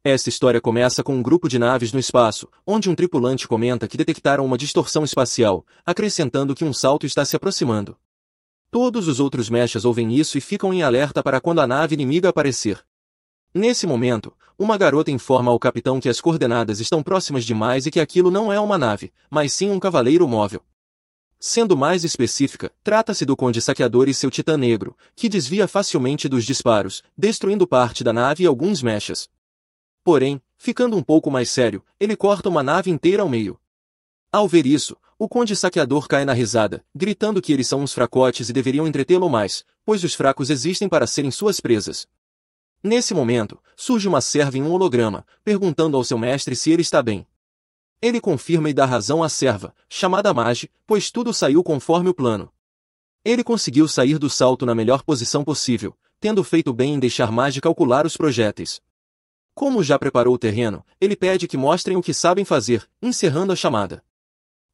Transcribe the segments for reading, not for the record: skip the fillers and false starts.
Esta história começa com um grupo de naves no espaço, onde um tripulante comenta que detectaram uma distorção espacial, acrescentando que um salto está se aproximando. Todos os outros mechas ouvem isso e ficam em alerta para quando a nave inimiga aparecer. Nesse momento, uma garota informa ao capitão que as coordenadas estão próximas demais e que aquilo não é uma nave, mas sim um cavaleiro móvel. Sendo mais específica, trata-se do Conde Saqueador e seu Titã Negro, que desvia facilmente dos disparos, destruindo parte da nave e alguns mechas. Porém, ficando um pouco mais sério, ele corta uma nave inteira ao meio. Ao ver isso, o Conde Saqueador cai na risada, gritando que eles são uns fracotes e deveriam entretê-lo mais, pois os fracos existem para serem suas presas. Nesse momento, surge uma serva em um holograma, perguntando ao seu mestre se ele está bem. Ele confirma e dá razão à serva, chamada Mage, pois tudo saiu conforme o plano. Ele conseguiu sair do salto na melhor posição possível, tendo feito bem em deixar Mage calcular os projéteis. Como já preparou o terreno, ele pede que mostrem o que sabem fazer, encerrando a chamada.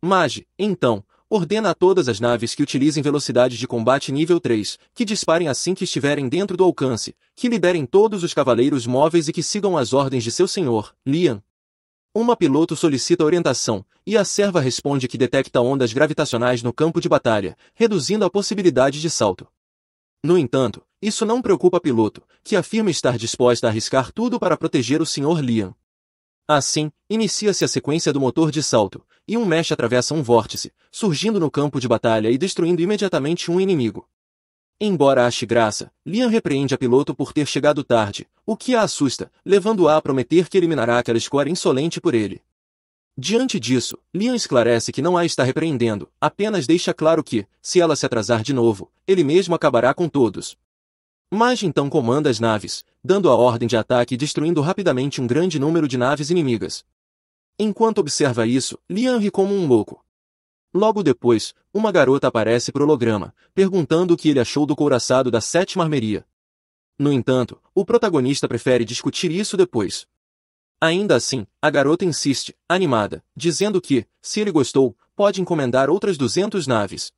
Mage, então, ordena a todas as naves que utilizem velocidade de combate nível 3, que disparem assim que estiverem dentro do alcance, que liberem todos os cavaleiros móveis e que sigam as ordens de seu senhor, Lian. Uma piloto solicita orientação, e a serva responde que detecta ondas gravitacionais no campo de batalha, reduzindo a possibilidade de salto. No entanto, isso não preocupa a piloto, que afirma estar disposta a arriscar tudo para proteger o Sr. Lian. Assim, inicia-se a sequência do motor de salto, e um mecha atravessa um vórtice, surgindo no campo de batalha e destruindo imediatamente um inimigo. Embora ache graça, Lian repreende a piloto por ter chegado tarde, o que a assusta, levando-a a prometer que eliminará aquela escória insolente por ele. Diante disso, Lian esclarece que não a está repreendendo, apenas deixa claro que, se ela se atrasar de novo, ele mesmo acabará com todos. Mage então comanda as naves, dando a ordem de ataque e destruindo rapidamente um grande número de naves inimigas. Enquanto observa isso, Lian ri como um louco. Logo depois, uma garota aparece por holograma, perguntando o que ele achou do couraçado da 7ª Armeria. No entanto, o protagonista prefere discutir isso depois. Ainda assim, a garota insiste, animada, dizendo que, se ele gostou, pode encomendar outras 200 naves.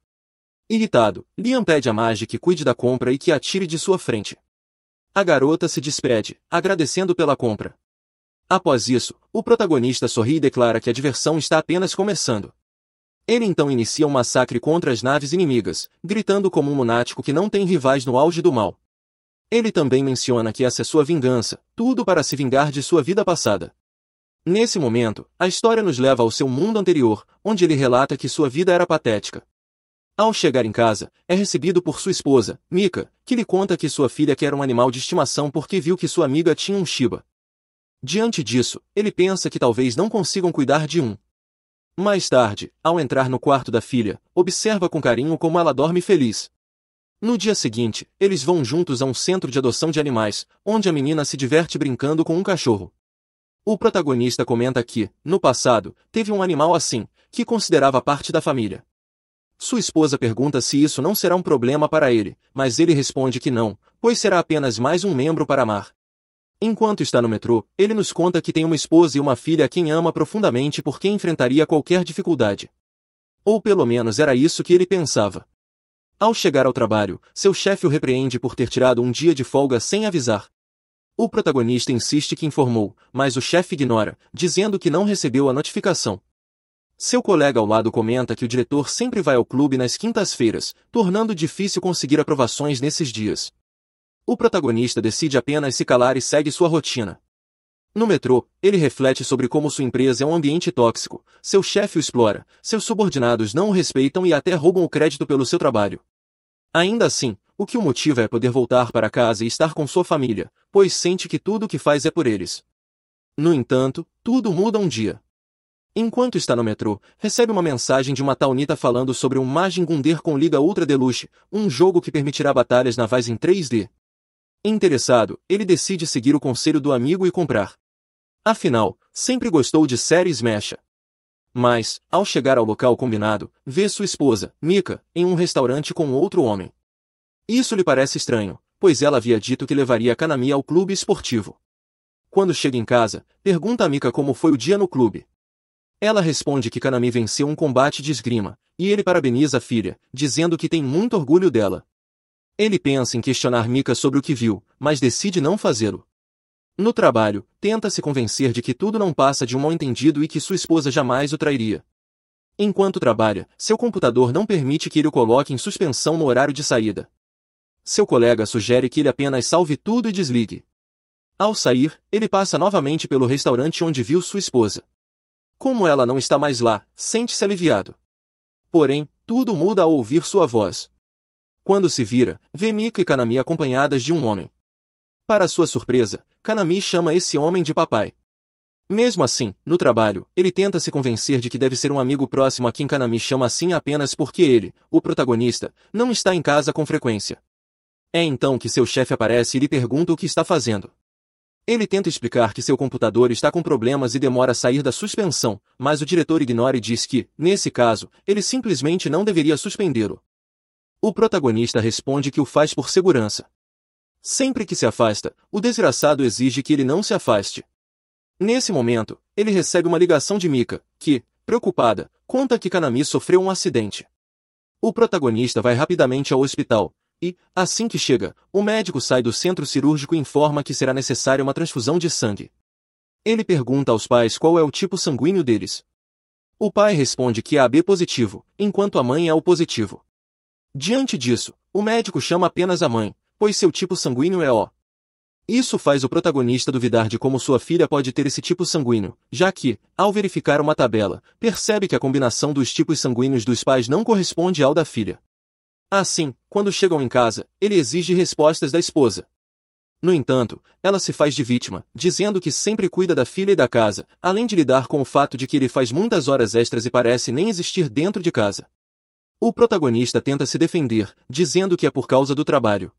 Irritado, Lian pede a Mage que cuide da compra e que a atire de sua frente. A garota se despede, agradecendo pela compra. Após isso, o protagonista sorri e declara que a diversão está apenas começando. Ele então inicia um massacre contra as naves inimigas, gritando como um lunático que não tem rivais no auge do mal. Ele também menciona que essa é sua vingança, tudo para se vingar de sua vida passada. Nesse momento, a história nos leva ao seu mundo anterior, onde ele relata que sua vida era patética. Ao chegar em casa, é recebido por sua esposa, Mika, que lhe conta que sua filha quer um animal de estimação porque viu que sua amiga tinha um Shiba. Diante disso, ele pensa que talvez não consigam cuidar de um. Mais tarde, ao entrar no quarto da filha, observa com carinho como ela dorme feliz. No dia seguinte, eles vão juntos a um centro de adoção de animais, onde a menina se diverte brincando com um cachorro. O protagonista comenta que, no passado, teve um animal assim, que considerava parte da família. Sua esposa pergunta se isso não será um problema para ele, mas ele responde que não, pois será apenas mais um membro para amar. Enquanto está no metrô, ele nos conta que tem uma esposa e uma filha a quem ama profundamente e por quem enfrentaria qualquer dificuldade. Ou pelo menos era isso que ele pensava. Ao chegar ao trabalho, seu chefe o repreende por ter tirado um dia de folga sem avisar. O protagonista insiste que informou, mas o chefe ignora, dizendo que não recebeu a notificação. Seu colega ao lado comenta que o diretor sempre vai ao clube nas quintas-feiras, tornando difícil conseguir aprovações nesses dias. O protagonista decide apenas se calar e segue sua rotina. No metrô, ele reflete sobre como sua empresa é um ambiente tóxico, seu chefe o explora, seus subordinados não o respeitam e até roubam o crédito pelo seu trabalho. Ainda assim, o que o motiva é poder voltar para casa e estar com sua família, pois sente que tudo o que faz é por eles. No entanto, tudo muda um dia. Enquanto está no metrô, recebe uma mensagem de uma tal Nita falando sobre um Majin Gunder com Liga Ultra Deluxe, um jogo que permitirá batalhas navais em 3D. Interessado, ele decide seguir o conselho do amigo e comprar. Afinal, sempre gostou de séries mecha. Mas, ao chegar ao local combinado, vê sua esposa, Mika, em um restaurante com outro homem. Isso lhe parece estranho, pois ela havia dito que levaria Kanami ao clube esportivo. Quando chega em casa, pergunta a Mika como foi o dia no clube. Ela responde que Kanami venceu um combate de esgrima, e ele parabeniza a filha, dizendo que tem muito orgulho dela. Ele pensa em questionar Mika sobre o que viu, mas decide não fazê-lo. No trabalho, tenta se convencer de que tudo não passa de um mal-entendido e que sua esposa jamais o trairia. Enquanto trabalha, seu computador não permite que ele o coloque em suspensão no horário de saída. Seu colega sugere que ele apenas salve tudo e desligue. Ao sair, ele passa novamente pelo restaurante onde viu sua esposa. Como ela não está mais lá, sente-se aliviado. Porém, tudo muda ao ouvir sua voz. Quando se vira, vê Mika e Kanami acompanhadas de um homem. Para sua surpresa, Kanami chama esse homem de papai. Mesmo assim, no trabalho, ele tenta se convencer de que deve ser um amigo próximo a quem Kanami chama assim apenas porque ele, o protagonista, não está em casa com frequência. É então que seu chefe aparece e lhe pergunta o que está fazendo. Ele tenta explicar que seu computador está com problemas e demora a sair da suspensão, mas o diretor ignora e diz que, nesse caso, ele simplesmente não deveria suspendê-lo. O protagonista responde que o faz por segurança. Sempre que se afasta, o desgraçado exige que ele não se afaste. Nesse momento, ele recebe uma ligação de Mika, que, preocupada, conta que Kanami sofreu um acidente. O protagonista vai rapidamente ao hospital, e, assim que chega, o médico sai do centro cirúrgico e informa que será necessária uma transfusão de sangue. Ele pergunta aos pais qual é o tipo sanguíneo deles. O pai responde que é AB positivo, enquanto a mãe é O positivo. Diante disso, o médico chama apenas a mãe, pois seu tipo sanguíneo é O. Isso faz o protagonista duvidar de como sua filha pode ter esse tipo sanguíneo, já que, ao verificar uma tabela, percebe que a combinação dos tipos sanguíneos dos pais não corresponde ao da filha. Assim, quando chegam em casa, ele exige respostas da esposa. No entanto, ela se faz de vítima, dizendo que sempre cuida da filha e da casa, além de lidar com o fato de que ele faz muitas horas extras e parece nem existir dentro de casa. O protagonista tenta se defender, dizendo que é por causa do trabalho.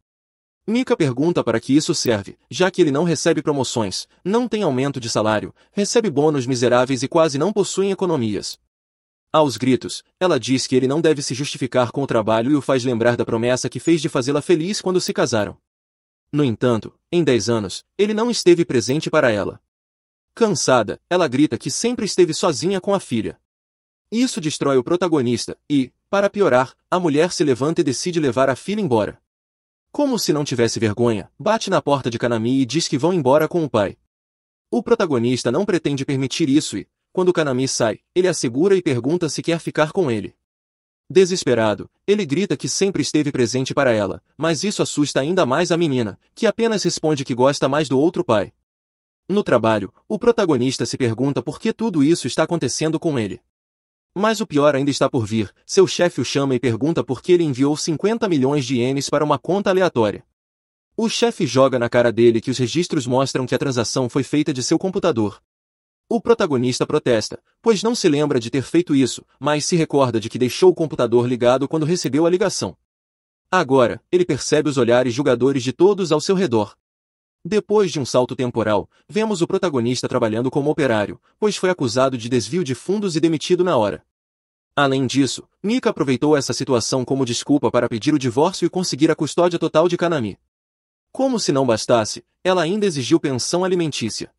Mika pergunta para que isso serve, já que ele não recebe promoções, não tem aumento de salário, recebe bônus miseráveis e quase não possui economias. Aos gritos, ela diz que ele não deve se justificar com o trabalho e o faz lembrar da promessa que fez de fazê-la feliz quando se casaram. No entanto, em 10 anos, ele não esteve presente para ela. Cansada, ela grita que sempre esteve sozinha com a filha. Isso destrói o protagonista e, para piorar, a mulher se levanta e decide levar a filha embora. Como se não tivesse vergonha, bate na porta de Kanami e diz que vão embora com o pai. O protagonista não pretende permitir isso e, quando Kanami sai, ele a segura e pergunta se quer ficar com ele. Desesperado, ele grita que sempre esteve presente para ela, mas isso assusta ainda mais a menina, que apenas responde que gosta mais do outro pai. No trabalho, o protagonista se pergunta por que tudo isso está acontecendo com ele. Mas o pior ainda está por vir, seu chefe o chama e pergunta por que ele enviou 50 milhões de ienes para uma conta aleatória. O chefe joga na cara dele que os registros mostram que a transação foi feita de seu computador. O protagonista protesta, pois não se lembra de ter feito isso, mas se recorda de que deixou o computador ligado quando recebeu a ligação. Agora, ele percebe os olhares julgadores de todos ao seu redor. Depois de um salto temporal, vemos o protagonista trabalhando como operário, pois foi acusado de desvio de fundos e demitido na hora. Além disso, Mika aproveitou essa situação como desculpa para pedir o divórcio e conseguir a custódia total de Kanami. Como se não bastasse, ela ainda exigiu pensão alimentícia.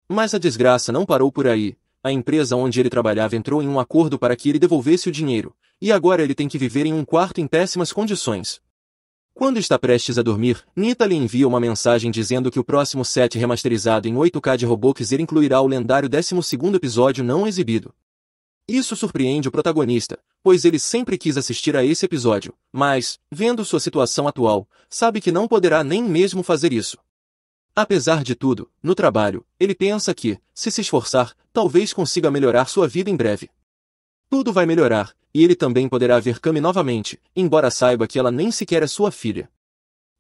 Mas a desgraça não parou por aí. A empresa onde ele trabalhava entrou em um acordo para que ele devolvesse o dinheiro, e agora ele tem que viver em um quarto em péssimas condições. Quando está prestes a dormir, Nita lhe envia uma mensagem dizendo que o próximo set remasterizado em 8K de Robotzer incluirá o lendário 12º episódio não exibido. Isso surpreende o protagonista, pois ele sempre quis assistir a esse episódio, mas, vendo sua situação atual, sabe que não poderá nem mesmo fazer isso. Apesar de tudo, no trabalho, ele pensa que, se esforçar, talvez consiga melhorar sua vida em breve. Tudo vai melhorar, e ele também poderá ver Kami novamente, embora saiba que ela nem sequer é sua filha.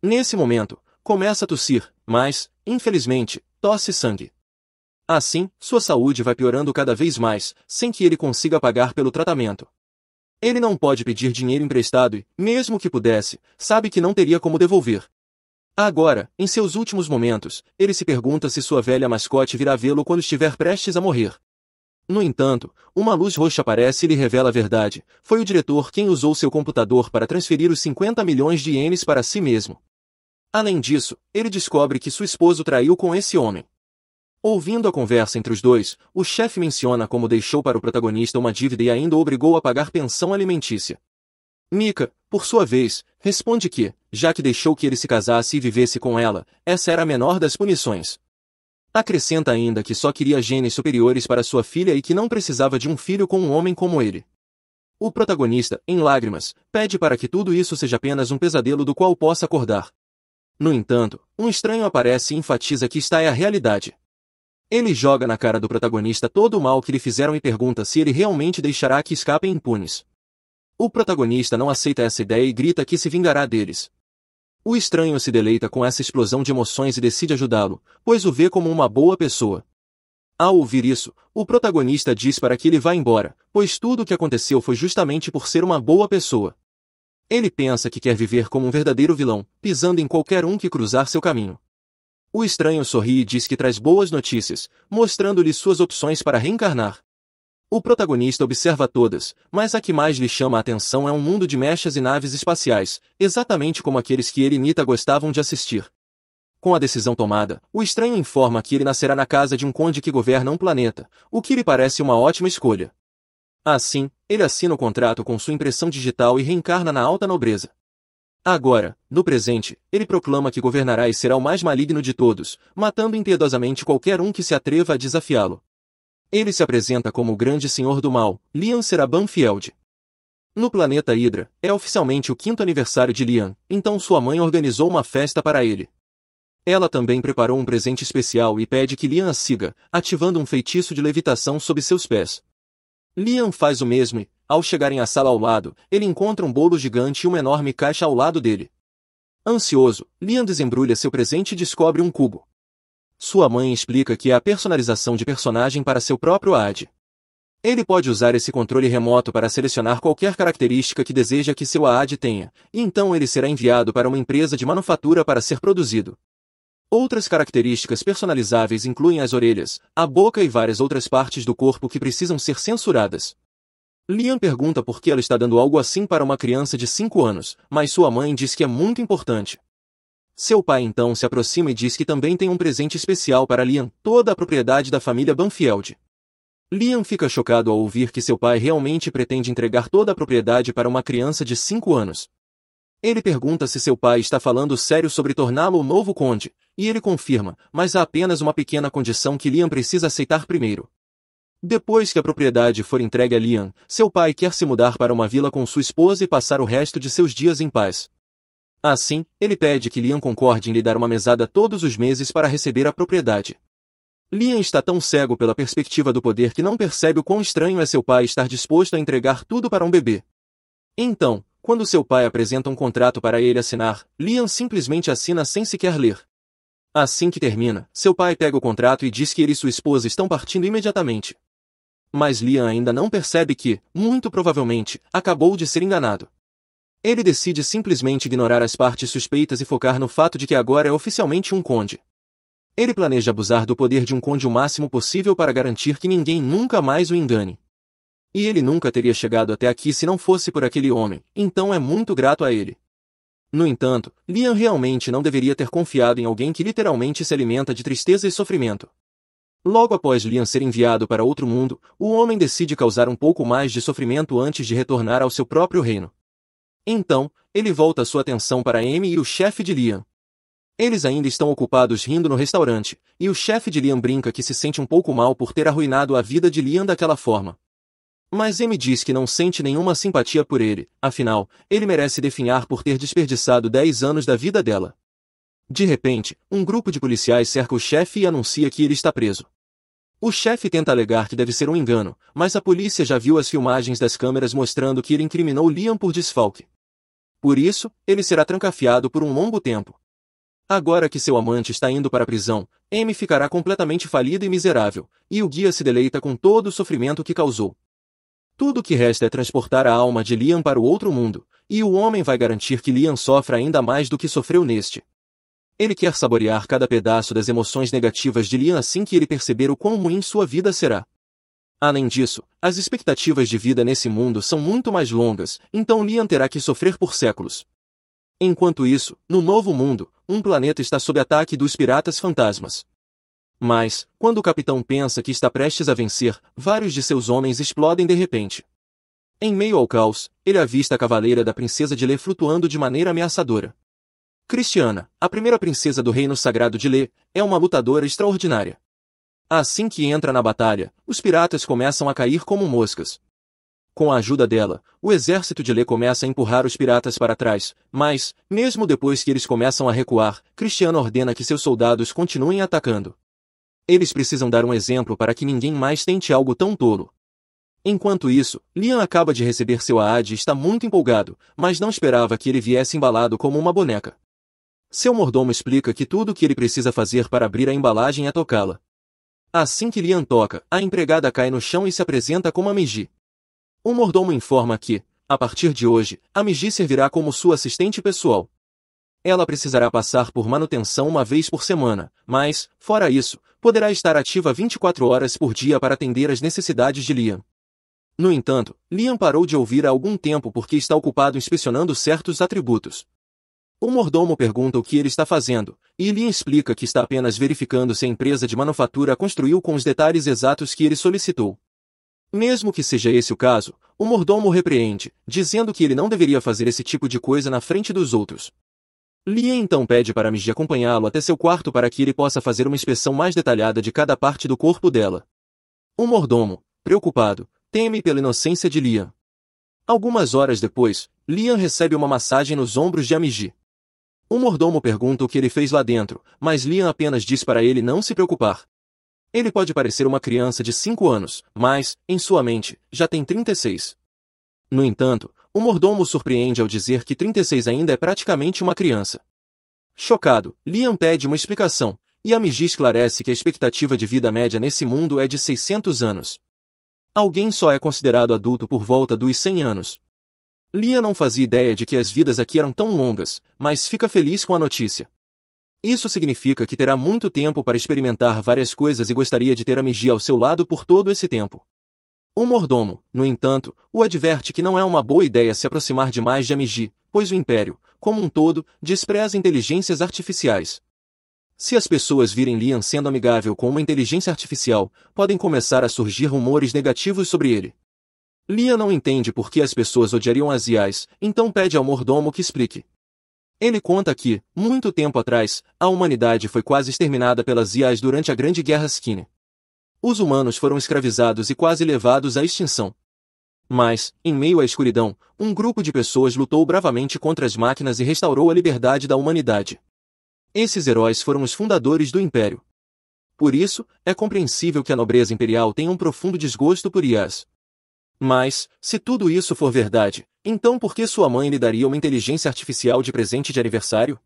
Nesse momento, começa a tossir, mas, infelizmente, tosse sangue. Assim, sua saúde vai piorando cada vez mais, sem que ele consiga pagar pelo tratamento. Ele não pode pedir dinheiro emprestado e, mesmo que pudesse, sabe que não teria como devolver. Agora, em seus últimos momentos, ele se pergunta se sua velha mascote virá vê-lo quando estiver prestes a morrer. No entanto, uma luz roxa aparece e lhe revela a verdade. Foi o diretor quem usou seu computador para transferir os 50 milhões de ienes para si mesmo. Além disso, ele descobre que sua esposa o traiu com esse homem. Ouvindo a conversa entre os dois, o chefe menciona como deixou para o protagonista uma dívida e ainda o obrigou a pagar pensão alimentícia. Mika, por sua vez, responde que, já que deixou que ele se casasse e vivesse com ela, essa era a menor das punições. Acrescenta ainda que só queria genes superiores para sua filha e que não precisava de um filho com um homem como ele. O protagonista, em lágrimas, pede para que tudo isso seja apenas um pesadelo do qual possa acordar. No entanto, um estranho aparece e enfatiza que esta é a realidade. Ele joga na cara do protagonista todo o mal que lhe fizeram e pergunta se ele realmente deixará que escapem impunes. O protagonista não aceita essa ideia e grita que se vingará deles. O estranho se deleita com essa explosão de emoções e decide ajudá-lo, pois o vê como uma boa pessoa. Ao ouvir isso, o protagonista diz para que ele vá embora, pois tudo o que aconteceu foi justamente por ser uma boa pessoa. Ele pensa que quer viver como um verdadeiro vilão, pisando em qualquer um que cruzar seu caminho. O estranho sorri e diz que traz boas notícias, mostrando-lhe suas opções para reencarnar. O protagonista observa todas, mas a que mais lhe chama a atenção é um mundo de mechas e naves espaciais, exatamente como aqueles que ele e Nita gostavam de assistir. Com a decisão tomada, o estranho informa que ele nascerá na casa de um conde que governa um planeta, o que lhe parece uma ótima escolha. Assim, ele assina o contrato com sua impressão digital e reencarna na alta nobreza. Agora, no presente, ele proclama que governará e será o mais maligno de todos, matando impiedosamente qualquer um que se atreva a desafiá-lo. Ele se apresenta como o grande senhor do mal, Lian será Banfield. No planeta Hydra, é oficialmente o 5º aniversário de Lian, então sua mãe organizou uma festa para ele. Ela também preparou um presente especial e pede que Lian a siga, ativando um feitiço de levitação sob seus pés. Lian faz o mesmo e, ao chegarem à sala ao lado, ele encontra um bolo gigante e uma enorme caixa ao lado dele. Ansioso, Lian desembrulha seu presente e descobre um cubo. Sua mãe explica que é a personalização de personagem para seu próprio AD. Ele pode usar esse controle remoto para selecionar qualquer característica que deseja que seu AD tenha, e então ele será enviado para uma empresa de manufatura para ser produzido. Outras características personalizáveis incluem as orelhas, a boca e várias outras partes do corpo que precisam ser censuradas. Lian pergunta por que ela está dando algo assim para uma criança de 5 anos, mas sua mãe diz que é muito importante. Seu pai então se aproxima e diz que também tem um presente especial para Lian, toda a propriedade da família Banfield. Lian fica chocado ao ouvir que seu pai realmente pretende entregar toda a propriedade para uma criança de 5 anos. Ele pergunta se seu pai está falando sério sobre torná-lo o novo conde, e ele confirma, mas há apenas uma pequena condição que Lian precisa aceitar primeiro. Depois que a propriedade for entregue a Lian, seu pai quer se mudar para uma vila com sua esposa e passar o resto de seus dias em paz. Assim, ele pede que Lian concorde em lhe dar uma mesada todos os meses para receber a propriedade. Lian está tão cego pela perspectiva do poder que não percebe o quão estranho é seu pai estar disposto a entregar tudo para um bebê. Então, quando seu pai apresenta um contrato para ele assinar, Lian simplesmente assina sem sequer ler. Assim que termina, seu pai pega o contrato e diz que ele e sua esposa estão partindo imediatamente. Mas Lian ainda não percebe que, muito provavelmente, acabou de ser enganado. Ele decide simplesmente ignorar as partes suspeitas e focar no fato de que agora é oficialmente um conde. Ele planeja abusar do poder de um conde o máximo possível para garantir que ninguém nunca mais o engane. E ele nunca teria chegado até aqui se não fosse por aquele homem, então é muito grato a ele. No entanto, Lian realmente não deveria ter confiado em alguém que literalmente se alimenta de tristeza e sofrimento. Logo após Lian ser enviado para outro mundo, o homem decide causar um pouco mais de sofrimento antes de retornar ao seu próprio reino. Então, ele volta sua atenção para Amy e o chefe de Lian. Eles ainda estão ocupados rindo no restaurante, e o chefe de Lian brinca que se sente um pouco mal por ter arruinado a vida de Lian daquela forma. Mas Amy diz que não sente nenhuma simpatia por ele, afinal, ele merece definhar por ter desperdiçado 10 anos da vida dela. De repente, um grupo de policiais cerca o chefe e anuncia que ele está preso. O chefe tenta alegar que deve ser um engano, mas a polícia já viu as filmagens das câmeras mostrando que ele incriminou Lian por desfalque. Por isso, ele será trancafiado por um longo tempo. Agora que seu amante está indo para a prisão, Amy ficará completamente falida e miserável, e o guia se deleita com todo o sofrimento que causou. Tudo o que resta é transportar a alma de Lian para o outro mundo, e o homem vai garantir que Lian sofra ainda mais do que sofreu neste. Ele quer saborear cada pedaço das emoções negativas de Lian assim que ele perceber o quão ruim sua vida será. Além disso, as expectativas de vida nesse mundo são muito mais longas, então Lian terá que sofrer por séculos. Enquanto isso, no novo mundo, um planeta está sob ataque dos piratas fantasmas. Mas, quando o capitão pensa que está prestes a vencer, vários de seus homens explodem de repente. Em meio ao caos, ele avista a cavaleira da princesa de Lê flutuando de maneira ameaçadora. Christiana, a primeira princesa do reino sagrado de Lê, é uma lutadora extraordinária. Assim que entra na batalha, os piratas começam a cair como moscas. Com a ajuda dela, o exército de Lê começa a empurrar os piratas para trás, mas, mesmo depois que eles começam a recuar, Cristiano ordena que seus soldados continuem atacando. Eles precisam dar um exemplo para que ninguém mais tente algo tão tolo. Enquanto isso, Liam acaba de receber seu AAD e está muito empolgado, mas não esperava que ele viesse embalado como uma boneca. Seu mordomo explica que tudo o que ele precisa fazer para abrir a embalagem é tocá-la. Assim que Liam toca, a empregada cai no chão e se apresenta como a Migi. O mordomo informa que, a partir de hoje, a Migi servirá como sua assistente pessoal. Ela precisará passar por manutenção uma vez por semana, mas, fora isso, poderá estar ativa 24 horas por dia para atender às necessidades de Liam. No entanto, Liam parou de ouvir há algum tempo porque está ocupado inspecionando certos atributos. O mordomo pergunta o que ele está fazendo, e Liam explica que está apenas verificando se a empresa de manufatura construiu com os detalhes exatos que ele solicitou. Mesmo que seja esse o caso, o mordomo o repreende, dizendo que ele não deveria fazer esse tipo de coisa na frente dos outros. Liam então pede para Migi acompanhá-lo até seu quarto para que ele possa fazer uma inspeção mais detalhada de cada parte do corpo dela. O mordomo, preocupado, teme pela inocência de Liam. Algumas horas depois, Liam recebe uma massagem nos ombros de Migi. O mordomo pergunta o que ele fez lá dentro, mas Liam apenas diz para ele não se preocupar. Ele pode parecer uma criança de 5 anos, mas, em sua mente, já tem 36. No entanto, o mordomo surpreende ao dizer que 36 ainda é praticamente uma criança. Chocado, Liam pede uma explicação, e Migi esclarece que a expectativa de vida média nesse mundo é de 600 anos. Alguém só é considerado adulto por volta dos 100 anos. Liam não fazia ideia de que as vidas aqui eram tão longas, mas fica feliz com a notícia. Isso significa que terá muito tempo para experimentar várias coisas e gostaria de ter Migi ao seu lado por todo esse tempo. O mordomo, no entanto, o adverte que não é uma boa ideia se aproximar demais de Migi, pois o Império, como um todo, despreza inteligências artificiais. Se as pessoas virem Liam sendo amigável com uma inteligência artificial, podem começar a surgir rumores negativos sobre ele. Liam não entende por que as pessoas odiariam as IAs, então pede ao mordomo que explique. Ele conta que, muito tempo atrás, a humanidade foi quase exterminada pelas IAs durante a Grande Guerra Skinner. Os humanos foram escravizados e quase levados à extinção. Mas, em meio à escuridão, um grupo de pessoas lutou bravamente contra as máquinas e restaurou a liberdade da humanidade. Esses heróis foram os fundadores do Império. Por isso, é compreensível que a nobreza imperial tenha um profundo desgosto por IAs. Mas, se tudo isso for verdade, então por que sua mãe lhe daria uma inteligência artificial de presente de aniversário?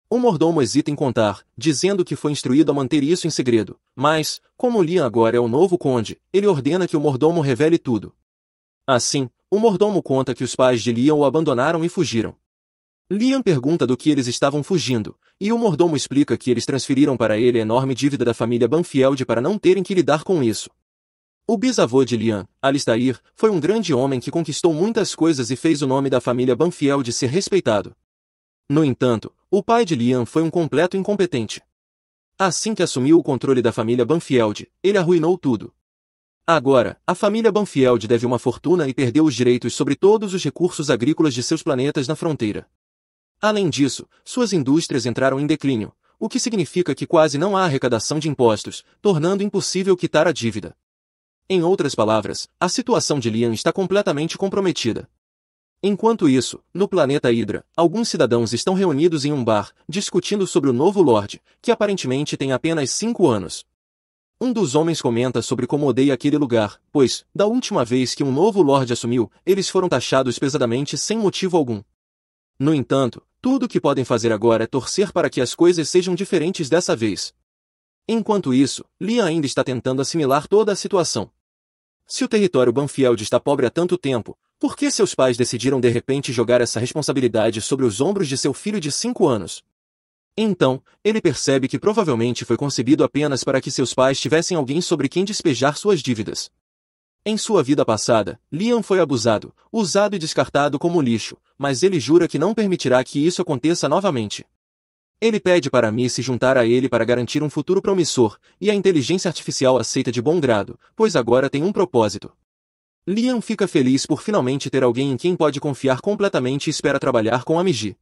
O mordomo hesita em contar, dizendo que foi instruído a manter isso em segredo, mas, como Liam agora é o novo conde, ele ordena que o mordomo revele tudo. Assim, o mordomo conta que os pais de Liam o abandonaram e fugiram. Liam pergunta do que eles estavam fugindo, e o mordomo explica que eles transferiram para ele a enorme dívida da família Banfield para não terem que lidar com isso. O bisavô de Liam, Alistair, foi um grande homem que conquistou muitas coisas e fez o nome da família Banfield ser respeitado. No entanto, o pai de Liam foi um completo incompetente. Assim que assumiu o controle da família Banfield, ele arruinou tudo. Agora, a família Banfield deve uma fortuna e perdeu os direitos sobre todos os recursos agrícolas de seus planetas na fronteira. Além disso, suas indústrias entraram em declínio, o que significa que quase não há arrecadação de impostos, tornando impossível quitar a dívida. Em outras palavras, a situação de Liam está completamente comprometida. Enquanto isso, no planeta Hydra, alguns cidadãos estão reunidos em um bar, discutindo sobre o novo Lorde, que aparentemente tem apenas 5 anos. Um dos homens comenta sobre como odeia aquele lugar, pois, da última vez que um novo Lorde assumiu, eles foram taxados pesadamente sem motivo algum. No entanto, tudo o que podem fazer agora é torcer para que as coisas sejam diferentes dessa vez. Enquanto isso, Liam ainda está tentando assimilar toda a situação. Se o território Banfield está pobre há tanto tempo, por que seus pais decidiram de repente jogar essa responsabilidade sobre os ombros de seu filho de 5 anos? Então, ele percebe que provavelmente foi concebido apenas para que seus pais tivessem alguém sobre quem despejar suas dívidas. Em sua vida passada, Liam foi abusado, usado e descartado como lixo, mas ele jura que não permitirá que isso aconteça novamente. Ele pede para Amy se juntar a ele para garantir um futuro promissor, e a inteligência artificial aceita de bom grado, pois agora tem um propósito. Liam fica feliz por finalmente ter alguém em quem pode confiar completamente e espera trabalhar com Migi.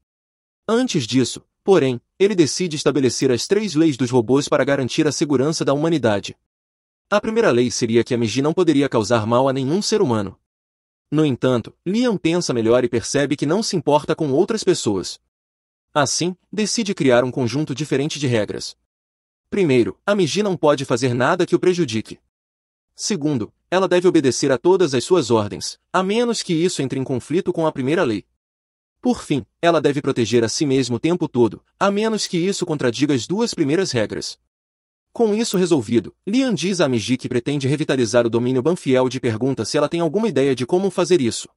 Antes disso, porém, ele decide estabelecer as 3 leis dos robôs para garantir a segurança da humanidade. A primeira lei seria que a Miji não poderia causar mal a nenhum ser humano. No entanto, Liam pensa melhor e percebe que não se importa com outras pessoas. Assim, decide criar um conjunto diferente de regras. Primeiro, a Miji não pode fazer nada que o prejudique. Segundo, ela deve obedecer a todas as suas ordens, a menos que isso entre em conflito com a primeira lei. Por fim, ela deve proteger a si mesma o tempo todo, a menos que isso contradiga as duas primeiras regras. Com isso resolvido, Liam diz a Miji que pretende revitalizar o domínio Banfield e pergunta se ela tem alguma ideia de como fazer isso.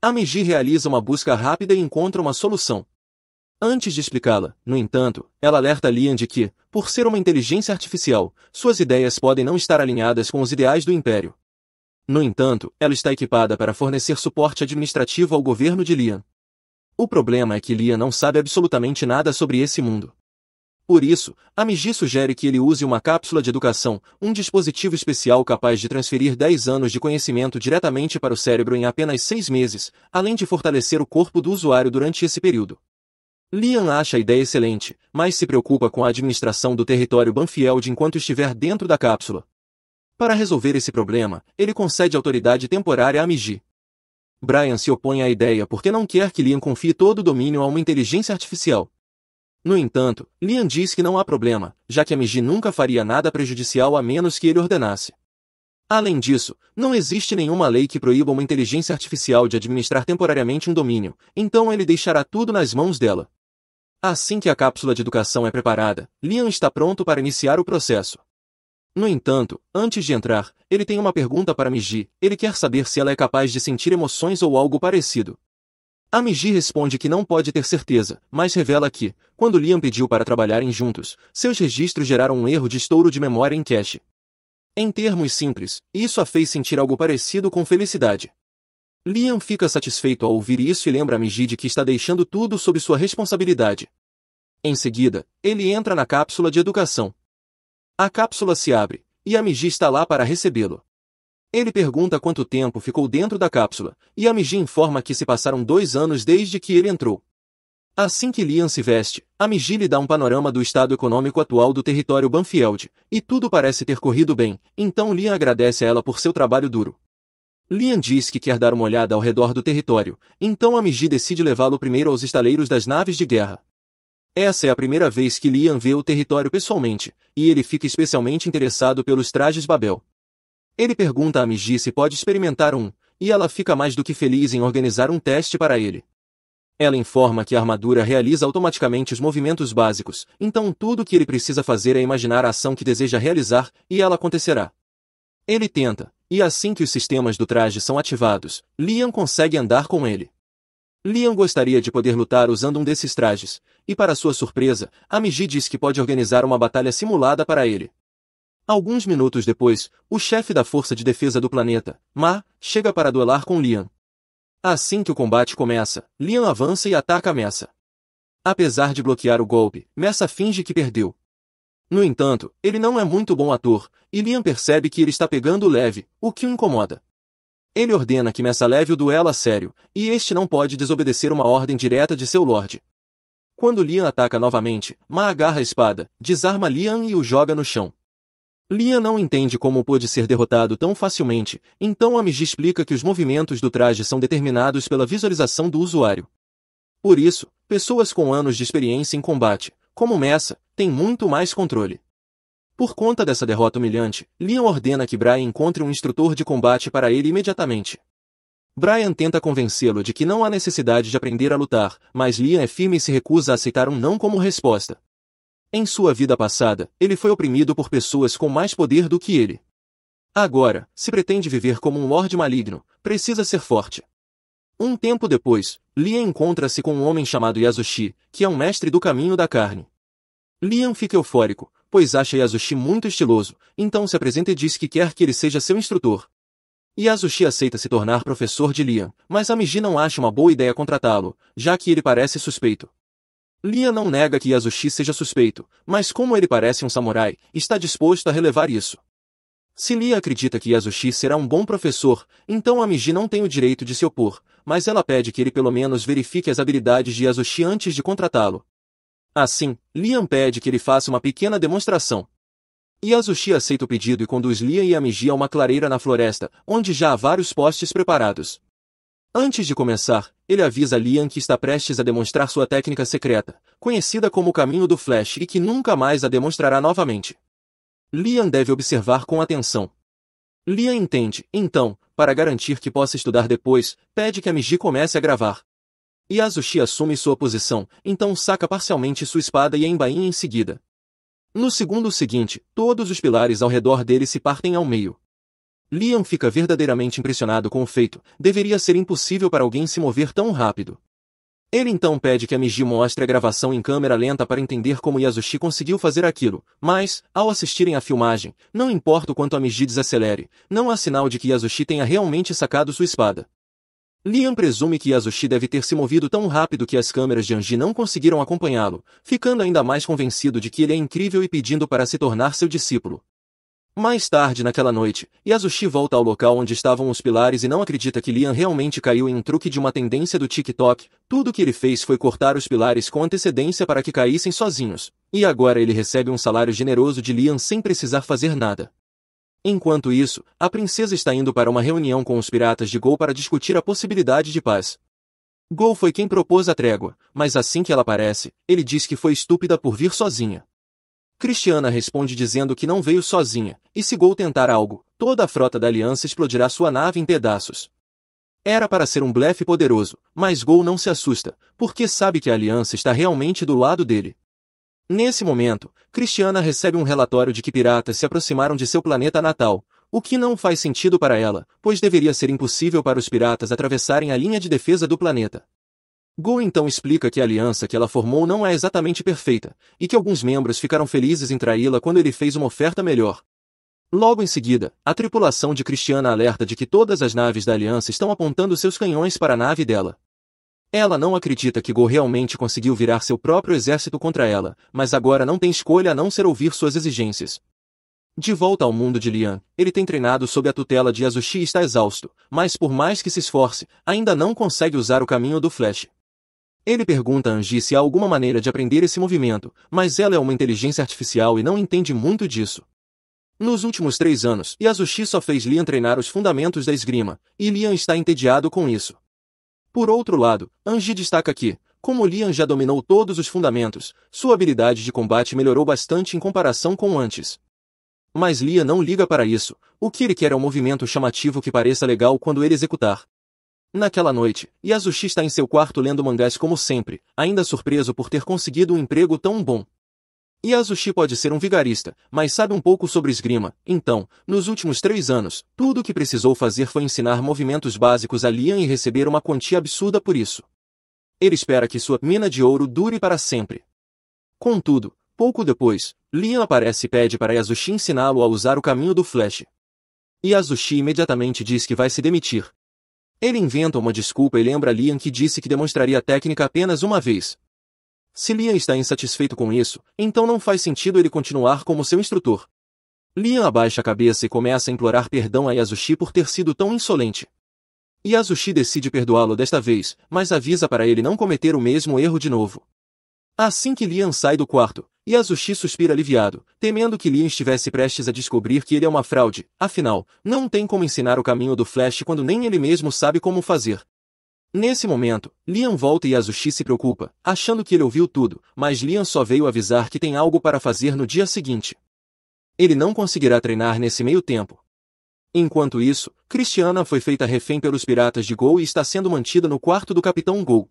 A Miji realiza uma busca rápida e encontra uma solução. Antes de explicá-la, no entanto, ela alerta Liam de que, por ser uma inteligência artificial, suas ideias podem não estar alinhadas com os ideais do Império. No entanto, ela está equipada para fornecer suporte administrativo ao governo de Liam. O problema é que Liam não sabe absolutamente nada sobre esse mundo. Por isso, a Miji sugere que ele use uma cápsula de educação, um dispositivo especial capaz de transferir 10 anos de conhecimento diretamente para o cérebro em apenas 6 meses, além de fortalecer o corpo do usuário durante esse período. Liam acha a ideia excelente, mas se preocupa com a administração do território Banfield enquanto estiver dentro da cápsula. Para resolver esse problema, ele concede autoridade temporária a Miji. Brian se opõe à ideia porque não quer que Liam confie todo o domínio a uma inteligência artificial. No entanto, Liam diz que não há problema, já que a Miji nunca faria nada prejudicial a menos que ele ordenasse. Além disso, não existe nenhuma lei que proíba uma inteligência artificial de administrar temporariamente um domínio, então ele deixará tudo nas mãos dela. Assim que a cápsula de educação é preparada, Liam está pronto para iniciar o processo. No entanto, antes de entrar, ele tem uma pergunta para Miji. Ele quer saber se ela é capaz de sentir emoções ou algo parecido. A Miji responde que não pode ter certeza, mas revela que, quando Liam pediu para trabalharem juntos, seus registros geraram um erro de estouro de memória em cache. Em termos simples, isso a fez sentir algo parecido com felicidade. Liam fica satisfeito ao ouvir isso e lembra a Miji de que está deixando tudo sob sua responsabilidade. Em seguida, ele entra na cápsula de educação. A cápsula se abre, e a Miji está lá para recebê-lo. Ele pergunta quanto tempo ficou dentro da cápsula, e a Miji informa que se passaram 2 anos desde que ele entrou. Assim que Liam se veste, a Miji lhe dá um panorama do estado econômico atual do território Banfield, e tudo parece ter corrido bem, então Liam agradece a ela por seu trabalho duro. Liam diz que quer dar uma olhada ao redor do território, então a Miji decide levá-lo primeiro aos estaleiros das naves de guerra. Essa é a primeira vez que Liam vê o território pessoalmente, e ele fica especialmente interessado pelos trajes Babel. Ele pergunta a Miji se pode experimentar um, e ela fica mais do que feliz em organizar um teste para ele. Ela informa que a armadura realiza automaticamente os movimentos básicos, então tudo o que ele precisa fazer é imaginar a ação que deseja realizar, e ela acontecerá. Ele tenta, e assim que os sistemas do traje são ativados, Liam consegue andar com ele. Liam gostaria de poder lutar usando um desses trajes, e para sua surpresa, a Miji diz que pode organizar uma batalha simulada para ele. Alguns minutos depois, o chefe da Força de Defesa do planeta, Ma, chega para duelar com Liam. Assim que o combate começa, Liam avança e ataca Messa. Apesar de bloquear o golpe, Messa finge que perdeu. No entanto, ele não é muito bom ator, e Liam percebe que ele está pegando leve, o que o incomoda. Ele ordena que Messa leve o duelo a sério, e este não pode desobedecer uma ordem direta de seu Lorde. Quando Liam ataca novamente, Ma agarra a espada, desarma Liam e o joga no chão. Liam não entende como pôde ser derrotado tão facilmente, então a Miji explica que os movimentos do traje são determinados pela visualização do usuário. Por isso, pessoas com anos de experiência em combate, como Messa, têm muito mais controle. Por conta dessa derrota humilhante, Liam ordena que Brian encontre um instrutor de combate para ele imediatamente. Brian tenta convencê-lo de que não há necessidade de aprender a lutar, mas Liam é firme e se recusa a aceitar um não como resposta. Em sua vida passada, ele foi oprimido por pessoas com mais poder do que ele. Agora, se pretende viver como um lorde maligno, precisa ser forte. Um tempo depois, Liam encontra-se com um homem chamado Yasushi, que é um mestre do caminho da carne. Liam fica eufórico, pois acha Yasushi muito estiloso, então se apresenta e diz que quer que ele seja seu instrutor. Yasushi aceita se tornar professor de Liam, mas a Miji não acha uma boa ideia contratá-lo, já que ele parece suspeito. Liam não nega que Yasushi seja suspeito, mas como ele parece um samurai, está disposto a relevar isso. Se Liam acredita que Yasushi será um bom professor, então a Miji não tem o direito de se opor, mas ela pede que ele pelo menos verifique as habilidades de Yasushi antes de contratá-lo. Assim, Liam pede que ele faça uma pequena demonstração. Yasushi aceita o pedido e conduz Lian e Amiji a uma clareira na floresta, onde já há vários postes preparados. Antes de começar, ele avisa Lian que está prestes a demonstrar sua técnica secreta, conhecida como o caminho do Flash e que nunca mais a demonstrará novamente. Lian deve observar com atenção. Lian entende, então, para garantir que possa estudar depois, pede que Amiji comece a gravar. Yasushi assume sua posição, então saca parcialmente sua espada e a embainha em seguida. No segundo seguinte, todos os pilares ao redor dele se partem ao meio. Lian fica verdadeiramente impressionado com o feito, deveria ser impossível para alguém se mover tão rápido. Ele então pede que Amiji mostre a gravação em câmera lenta para entender como Yasushi conseguiu fazer aquilo, mas, ao assistirem à filmagem, não importa o quanto Amiji desacelere, não há sinal de que Yasushi tenha realmente sacado sua espada. Lian presume que Yasushi deve ter se movido tão rápido que as câmeras de Anji não conseguiram acompanhá-lo, ficando ainda mais convencido de que ele é incrível e pedindo para se tornar seu discípulo. Mais tarde naquela noite, Yasushi volta ao local onde estavam os pilares e não acredita que Lian realmente caiu em um truque de uma tendência do TikTok. Tudo o que ele fez foi cortar os pilares com antecedência para que caíssem sozinhos, e agora ele recebe um salário generoso de Lian sem precisar fazer nada. Enquanto isso, a princesa está indo para uma reunião com os piratas de Gol para discutir a possibilidade de paz. Gol foi quem propôs a trégua, mas assim que ela aparece, ele diz que foi estúpida por vir sozinha. Christiana responde dizendo que não veio sozinha, e se Gol tentar algo, toda a frota da Aliança explodirá sua nave em pedaços. Era para ser um blefe poderoso, mas Gol não se assusta, porque sabe que a Aliança está realmente do lado dele. Nesse momento, Christiana recebe um relatório de que piratas se aproximaram de seu planeta natal, o que não faz sentido para ela, pois deveria ser impossível para os piratas atravessarem a linha de defesa do planeta. Gol então explica que a aliança que ela formou não é exatamente perfeita, e que alguns membros ficaram felizes em traí-la quando ele fez uma oferta melhor. Logo em seguida, a tripulação de Christiana alerta de que todas as naves da aliança estão apontando seus canhões para a nave dela. Ela não acredita que Gol realmente conseguiu virar seu próprio exército contra ela, mas agora não tem escolha a não ser ouvir suas exigências. De volta ao mundo de Lian, ele tem treinado sob a tutela de Yasushi e está exausto, mas por mais que se esforce, ainda não consegue usar o caminho do Flash. Ele pergunta a Anji se há alguma maneira de aprender esse movimento, mas ela é uma inteligência artificial e não entende muito disso. Nos últimos 3 anos, Yasushi só fez Lian treinar os fundamentos da esgrima, e Lian está entediado com isso. Por outro lado, Anji destaca que, como Lian já dominou todos os fundamentos, sua habilidade de combate melhorou bastante em comparação com antes. Mas Lian não liga para isso, o que ele quer é um movimento chamativo que pareça legal quando ele executar. Naquela noite, Yasushi está em seu quarto lendo mangás como sempre, ainda surpreso por ter conseguido um emprego tão bom. Yasushi pode ser um vigarista, mas sabe um pouco sobre esgrima, então, nos últimos 3 anos, tudo o que precisou fazer foi ensinar movimentos básicos a Lian e receber uma quantia absurda por isso. Ele espera que sua mina de ouro dure para sempre. Contudo, pouco depois, Lian aparece e pede para Yasushi ensiná-lo a usar o caminho do Flash. Yasushi imediatamente diz que vai se demitir. Ele inventa uma desculpa e lembra Lian que disse que demonstraria a técnica apenas uma vez. Se Lian está insatisfeito com isso, então não faz sentido ele continuar como seu instrutor. Lian abaixa a cabeça e começa a implorar perdão a Yasushi por ter sido tão insolente. Yasushi decide perdoá-lo desta vez, mas avisa para ele não cometer o mesmo erro de novo. Assim que Lian sai do quarto, Yasushi suspira aliviado, temendo que Lian estivesse prestes a descobrir que ele é uma fraude, afinal, não tem como ensinar o caminho do Flash quando nem ele mesmo sabe como fazer. Nesse momento, Lian volta e Yasushi se preocupa, achando que ele ouviu tudo, mas Lian só veio avisar que tem algo para fazer no dia seguinte. Ele não conseguirá treinar nesse meio tempo. Enquanto isso, Christiana foi feita refém pelos piratas de Gol e está sendo mantida no quarto do Capitão Gol.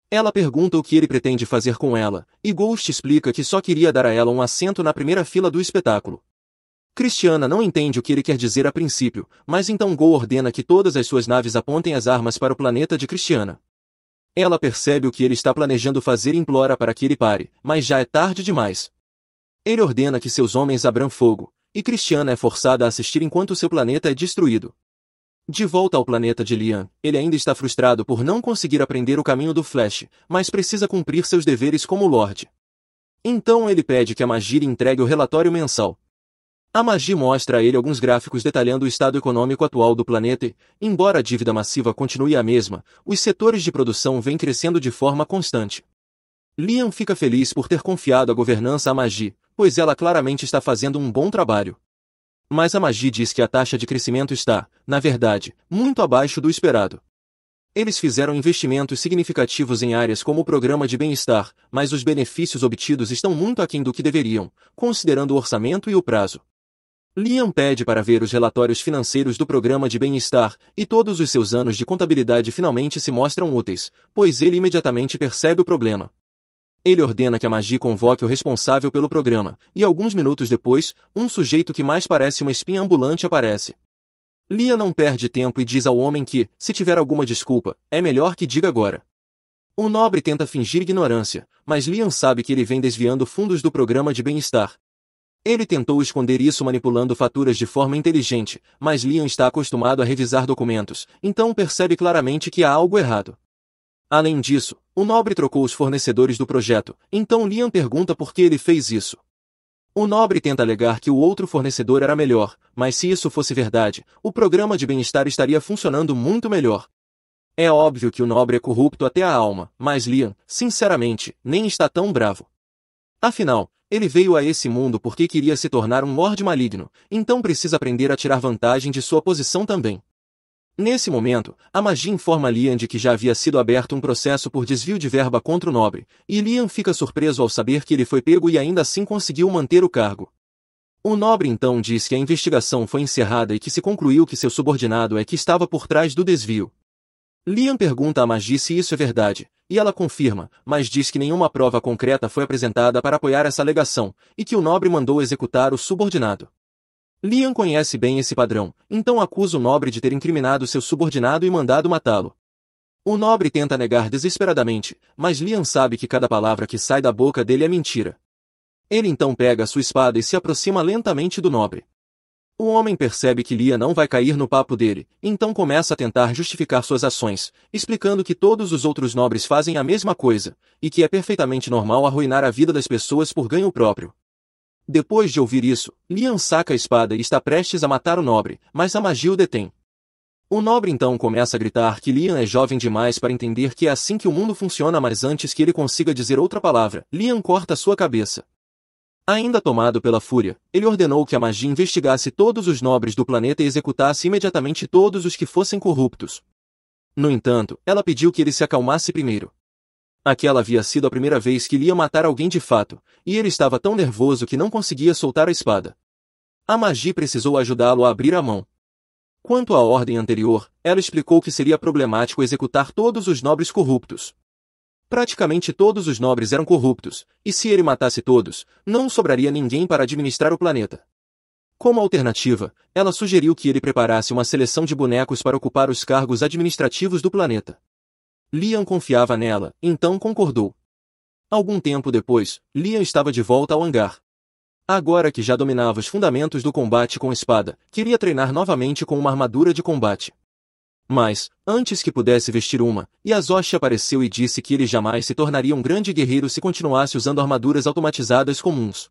Ela pergunta o que ele pretende fazer com ela, e Ghost explica que só queria dar a ela um assento na primeira fila do espetáculo. Christiana não entende o que ele quer dizer a princípio, mas então Gol ordena que todas as suas naves apontem as armas para o planeta de Christiana. Ela percebe o que ele está planejando fazer e implora para que ele pare, mas já é tarde demais. Ele ordena que seus homens abram fogo, e Christiana é forçada a assistir enquanto seu planeta é destruído. De volta ao planeta de Lian, ele ainda está frustrado por não conseguir aprender o caminho do Flash, mas precisa cumprir seus deveres como Lorde. Então ele pede que a Magi lhe entregue o relatório mensal. A Magi mostra a ele alguns gráficos detalhando o estado econômico atual do planeta e, embora a dívida massiva continue a mesma, os setores de produção vêm crescendo de forma constante. Lian fica feliz por ter confiado a governança a Magi, pois ela claramente está fazendo um bom trabalho. Mas a Magi diz que a taxa de crescimento está, na verdade, muito abaixo do esperado. Eles fizeram investimentos significativos em áreas como o programa de bem-estar, mas os benefícios obtidos estão muito aquém do que deveriam, considerando o orçamento e o prazo. Liam pede para ver os relatórios financeiros do programa de bem-estar, e todos os seus anos de contabilidade finalmente se mostram úteis, pois ele imediatamente percebe o problema. Ele ordena que a Magi convoque o responsável pelo programa, e alguns minutos depois, um sujeito que mais parece uma espinha ambulante aparece. Liam não perde tempo e diz ao homem que, se tiver alguma desculpa, é melhor que diga agora. O nobre tenta fingir ignorância, mas Liam sabe que ele vem desviando fundos do programa de bem-estar. Ele tentou esconder isso manipulando faturas de forma inteligente, mas Liam está acostumado a revisar documentos, então percebe claramente que há algo errado. Além disso, o nobre trocou os fornecedores do projeto, então Liam pergunta por que ele fez isso. O nobre tenta alegar que o outro fornecedor era melhor, mas se isso fosse verdade, o programa de bem-estar estaria funcionando muito melhor. É óbvio que o nobre é corrupto até a alma, mas Liam, sinceramente, nem está tão bravo. Afinal, ele veio a esse mundo porque queria se tornar um Lorde maligno, então precisa aprender a tirar vantagem de sua posição também. Nesse momento, a Magi informa Liam de que já havia sido aberto um processo por desvio de verba contra o nobre, e Liam fica surpreso ao saber que ele foi pego e ainda assim conseguiu manter o cargo. O nobre então diz que a investigação foi encerrada e que se concluiu que seu subordinado é que estava por trás do desvio. Liam pergunta a Magi se isso é verdade, e ela confirma, mas diz que nenhuma prova concreta foi apresentada para apoiar essa alegação, e que o nobre mandou executar o subordinado. Liam conhece bem esse padrão, então acusa o nobre de ter incriminado seu subordinado e mandado matá-lo. O nobre tenta negar desesperadamente, mas Liam sabe que cada palavra que sai da boca dele é mentira. Ele então pega sua espada e se aproxima lentamente do nobre. O homem percebe que Liam não vai cair no papo dele, então começa a tentar justificar suas ações, explicando que todos os outros nobres fazem a mesma coisa, e que é perfeitamente normal arruinar a vida das pessoas por ganho próprio. Depois de ouvir isso, Liam saca a espada e está prestes a matar o nobre, mas a Magi o detém. O nobre então começa a gritar que Liam é jovem demais para entender que é assim que o mundo funciona, mas antes que ele consiga dizer outra palavra, Liam corta sua cabeça. Ainda tomado pela fúria, ele ordenou que a Magi investigasse todos os nobres do planeta e executasse imediatamente todos os que fossem corruptos. No entanto, ela pediu que ele se acalmasse primeiro. Aquela havia sido a primeira vez que ele ia matar alguém de fato, e ele estava tão nervoso que não conseguia soltar a espada. A Magi precisou ajudá-lo a abrir a mão. Quanto à ordem anterior, ela explicou que seria problemático executar todos os nobres corruptos. Praticamente todos os nobres eram corruptos, e se ele matasse todos, não sobraria ninguém para administrar o planeta. Como alternativa, ela sugeriu que ele preparasse uma seleção de bonecos para ocupar os cargos administrativos do planeta. Liam confiava nela, então concordou. Algum tempo depois, Liam estava de volta ao hangar. Agora que já dominava os fundamentos do combate com espada, queria treinar novamente com uma armadura de combate. Mas, antes que pudesse vestir uma, Yasushi apareceu e disse que ele jamais se tornaria um grande guerreiro se continuasse usando armaduras automatizadas comuns.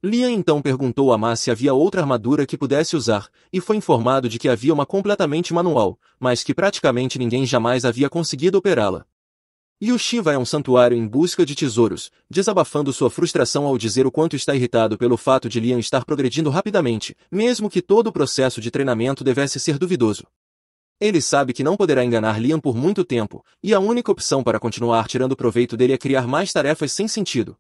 Liam então perguntou a Ma se havia outra armadura que pudesse usar, e foi informado de que havia uma completamente manual, mas que praticamente ninguém jamais havia conseguido operá-la. Yushi vai a um santuário em busca de tesouros, desabafando sua frustração ao dizer o quanto está irritado pelo fato de Liam estar progredindo rapidamente, mesmo que todo o processo de treinamento devesse ser duvidoso. Ele sabe que não poderá enganar Liam por muito tempo, e a única opção para continuar tirando proveito dele é criar mais tarefas sem sentido.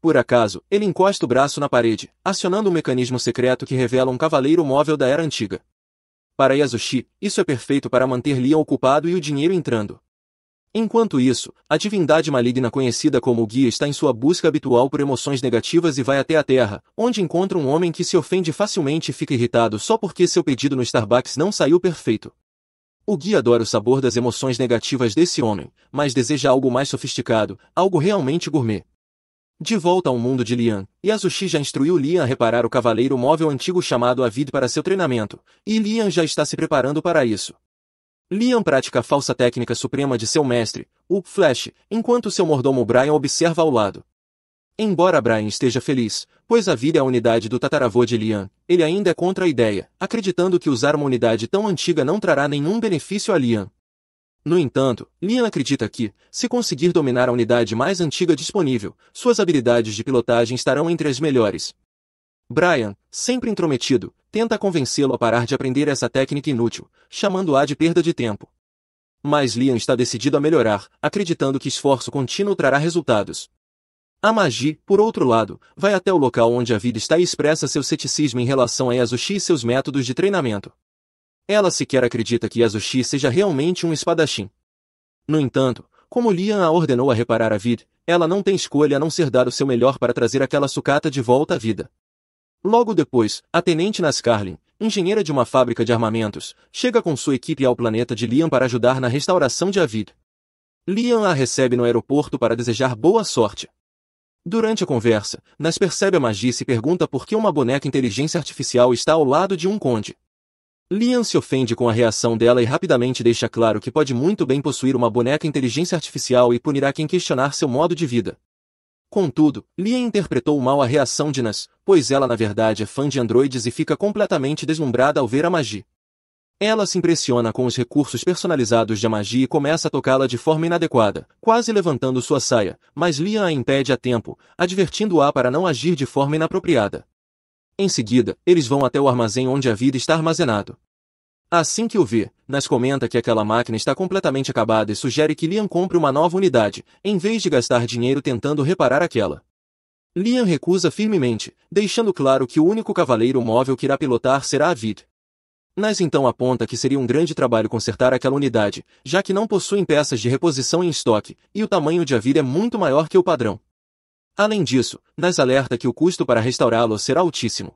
Por acaso, ele encosta o braço na parede, acionando um mecanismo secreto que revela um cavaleiro móvel da Era Antiga. Para Yasushi, isso é perfeito para manter Liam ocupado e o dinheiro entrando. Enquanto isso, a divindade maligna conhecida como o Guia está em sua busca habitual por emoções negativas e vai até a Terra, onde encontra um homem que se ofende facilmente e fica irritado só porque seu pedido no Starbucks não saiu perfeito. O Guia adora o sabor das emoções negativas desse homem, mas deseja algo mais sofisticado, algo realmente gourmet. De volta ao mundo de Liam, Yasushi já instruiu Liam a reparar o cavaleiro móvel antigo chamado Avid para seu treinamento, e Liam já está se preparando para isso. Liam pratica a falsa técnica suprema de seu mestre, o Flash, enquanto seu mordomo Brian observa ao lado. Embora Brian esteja feliz, pois Avid é a unidade do tataravô de Liam, ele ainda é contra a ideia, acreditando que usar uma unidade tão antiga não trará nenhum benefício a Liam. No entanto, Liam acredita que, se conseguir dominar a unidade mais antiga disponível, suas habilidades de pilotagem estarão entre as melhores. Brian, sempre intrometido, tenta convencê-lo a parar de aprender essa técnica inútil, chamando-a de perda de tempo. Mas Liam está decidido a melhorar, acreditando que esforço contínuo trará resultados. A Magi, por outro lado, vai até o local onde a vida está e expressa seu ceticismo em relação a Yasushi e seus métodos de treinamento. Ela sequer acredita que Yasushi seja realmente um espadachim. No entanto, como Liam a ordenou a reparar a Vid, ela não tem escolha a não ser dar o seu melhor para trazer aquela sucata de volta à vida. Logo depois, a Tenente Nascarlin, engenheira de uma fábrica de armamentos, chega com sua equipe ao planeta de Liam para ajudar na restauração de Avid. Liam a recebe no aeroporto para desejar boa sorte. Durante a conversa, Nas percebe a Magi e se pergunta por que uma boneca inteligência artificial está ao lado de um conde. Liam se ofende com a reação dela e rapidamente deixa claro que pode muito bem possuir uma boneca inteligência artificial e punirá quem questionar seu modo de vida. Contudo, Liam interpretou mal a reação de Nas, pois ela na verdade é fã de androides e fica completamente deslumbrada ao ver a Magi. Ela se impressiona com os recursos personalizados de Magi e começa a tocá-la de forma inadequada, quase levantando sua saia, mas Liam a impede a tempo, advertindo-a para não agir de forma inapropriada. Em seguida, eles vão até o armazém onde a vida está armazenado. Assim que o vê, Nas comenta que aquela máquina está completamente acabada e sugere que Liam compre uma nova unidade, em vez de gastar dinheiro tentando reparar aquela. Liam recusa firmemente, deixando claro que o único cavaleiro móvel que irá pilotar será a Vid. Nas então aponta que seria um grande trabalho consertar aquela unidade, já que não possuem peças de reposição em estoque, e o tamanho de Avid é muito maior que o padrão. Além disso, Nas alerta que o custo para restaurá-lo será altíssimo.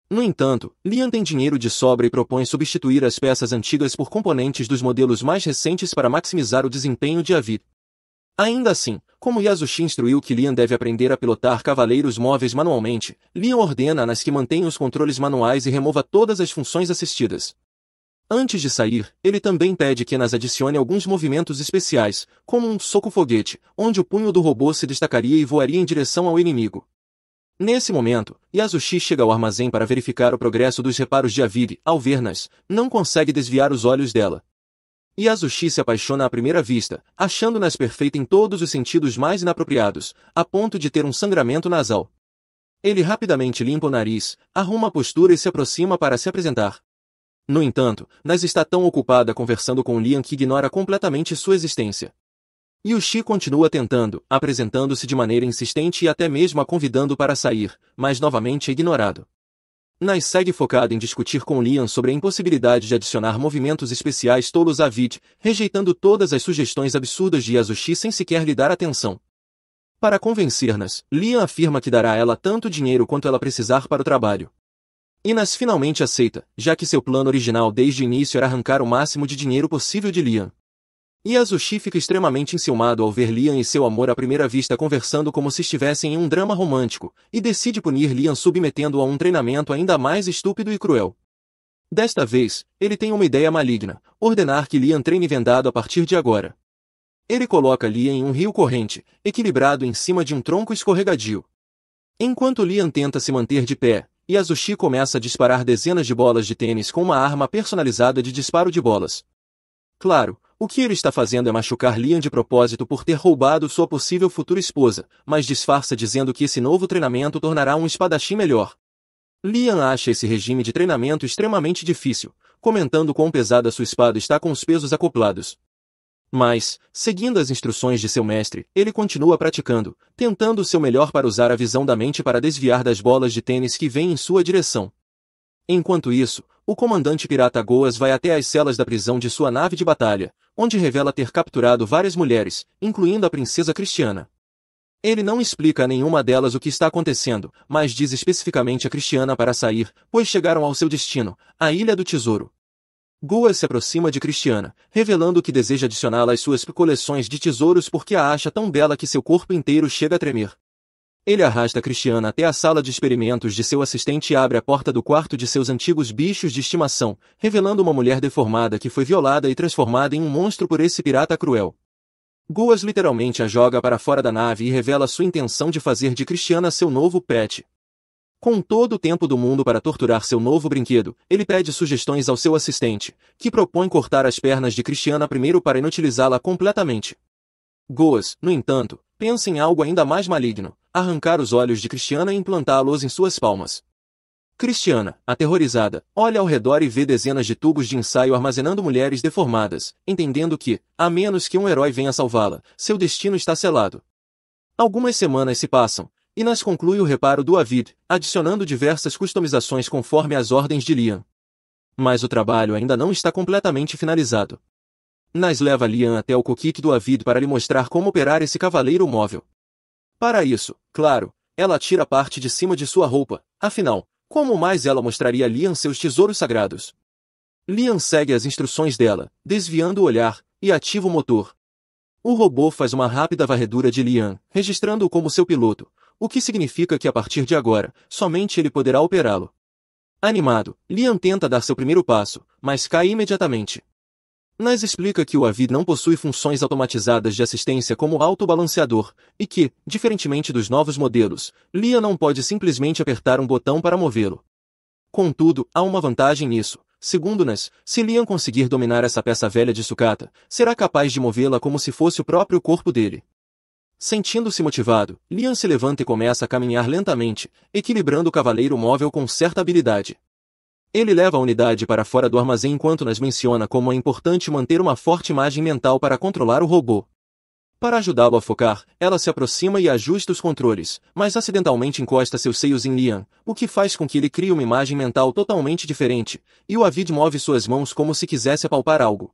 No entanto, Liam tem dinheiro de sobra e propõe substituir as peças antigas por componentes dos modelos mais recentes para maximizar o desempenho de Avid. Ainda assim, como Yasushi instruiu que Liam deve aprender a pilotar cavaleiros móveis manualmente, Liam ordena a Nas que mantenha os controles manuais e remova todas as funções assistidas. Antes de sair, ele também pede que Nas adicione alguns movimentos especiais, como um soco-foguete, onde o punho do robô se destacaria e voaria em direção ao inimigo. Nesse momento, Yasushi chega ao armazém para verificar o progresso dos reparos de Avid. Ao ver Nas, não consegue desviar os olhos dela. Yasushi se apaixona à primeira vista, achando Nas perfeita em todos os sentidos mais inapropriados, a ponto de ter um sangramento nasal. Ele rapidamente limpa o nariz, arruma a postura e se aproxima para se apresentar. No entanto, Nas está tão ocupada conversando com Liam que ignora completamente sua existência. Yushi continua tentando, apresentando-se de maneira insistente e até mesmo a convidando para sair, mas novamente é ignorado. Nas segue focada em discutir com Liam sobre a impossibilidade de adicionar movimentos especiais tolos a Vid, rejeitando todas as sugestões absurdas de Yasushi sem sequer lhe dar atenção. Para convencer-Nas, Liam afirma que dará a ela tanto dinheiro quanto ela precisar para o trabalho. E Nas finalmente aceita, já que seu plano original desde o início era arrancar o máximo de dinheiro possível de Liam. Yasushi fica extremamente enciumado ao ver Liam e seu amor à primeira vista conversando como se estivessem em um drama romântico, e decide punir Liam submetendo-o a um treinamento ainda mais estúpido e cruel. Desta vez, ele tem uma ideia maligna, ordenar que Liam treine vendado a partir de agora. Ele coloca Liam em um rio corrente, equilibrado em cima de um tronco escorregadio. Enquanto Liam tenta se manter de pé, Yasushi começa a disparar dezenas de bolas de tênis com uma arma personalizada de disparo de bolas. Claro, o que ele está fazendo é machucar Liam de propósito por ter roubado sua possível futura esposa, mas disfarça dizendo que esse novo treinamento tornará um espadachim melhor. Liam acha esse regime de treinamento extremamente difícil, comentando quão pesada sua espada está com os pesos acoplados. Mas, seguindo as instruções de seu mestre, ele continua praticando, tentando o seu melhor para usar a visão da mente para desviar das bolas de tênis que vêm em sua direção. Enquanto isso, o comandante pirata Goas vai até as celas da prisão de sua nave de batalha, onde revela ter capturado várias mulheres, incluindo a princesa Cristiana. Ele não explica a nenhuma delas o que está acontecendo, mas diz especificamente a Cristiana para sair, pois chegaram ao seu destino, a Ilha do Tesouro. Goas se aproxima de Cristiana, revelando que deseja adicioná-la às suas coleções de tesouros porque a acha tão bela que seu corpo inteiro chega a tremer. Ele arrasta Cristiana até a sala de experimentos de seu assistente e abre a porta do quarto de seus antigos bichos de estimação, revelando uma mulher deformada que foi violada e transformada em um monstro por esse pirata cruel. Goas literalmente a joga para fora da nave e revela sua intenção de fazer de Cristiana seu novo pet. Com todo o tempo do mundo para torturar seu novo brinquedo, ele pede sugestões ao seu assistente, que propõe cortar as pernas de Christiana primeiro para inutilizá-la completamente. Goas, no entanto, pensa em algo ainda mais maligno: arrancar os olhos de Christiana e implantá-los em suas palmas. Christiana, aterrorizada, olha ao redor e vê dezenas de tubos de ensaio armazenando mulheres deformadas, entendendo que, a menos que um herói venha salvá-la, seu destino está selado. Algumas semanas se passam, e nas conclui o reparo do Avid, adicionando diversas customizações conforme as ordens de Liam. Mas o trabalho ainda não está completamente finalizado. Nas leva Liam até o cockpit do Avid para lhe mostrar como operar esse cavaleiro móvel. Para isso, claro, ela tira a parte de cima de sua roupa, afinal, como mais ela mostraria a Liam seus tesouros sagrados? Liam segue as instruções dela, desviando o olhar, e ativa o motor. O robô faz uma rápida varredura de Liam, registrando-o como seu piloto, o que significa que a partir de agora, somente ele poderá operá-lo. Animado, Liam tenta dar seu primeiro passo, mas cai imediatamente. Nas explica que o Avid não possui funções automatizadas de assistência como autobalanceador, e que, diferentemente dos novos modelos, Liam não pode simplesmente apertar um botão para movê-lo. Contudo, há uma vantagem nisso. Segundo Nas, se Liam conseguir dominar essa peça velha de sucata, será capaz de movê-la como se fosse o próprio corpo dele. Sentindo-se motivado, Liam se levanta e começa a caminhar lentamente, equilibrando o cavaleiro móvel com certa habilidade. Ele leva a unidade para fora do armazém enquanto Nas menciona como é importante manter uma forte imagem mental para controlar o robô. Para ajudá-lo a focar, ela se aproxima e ajusta os controles, mas acidentalmente encosta seus seios em Liam, o que faz com que ele crie uma imagem mental totalmente diferente, e o Avid move suas mãos como se quisesse apalpar algo.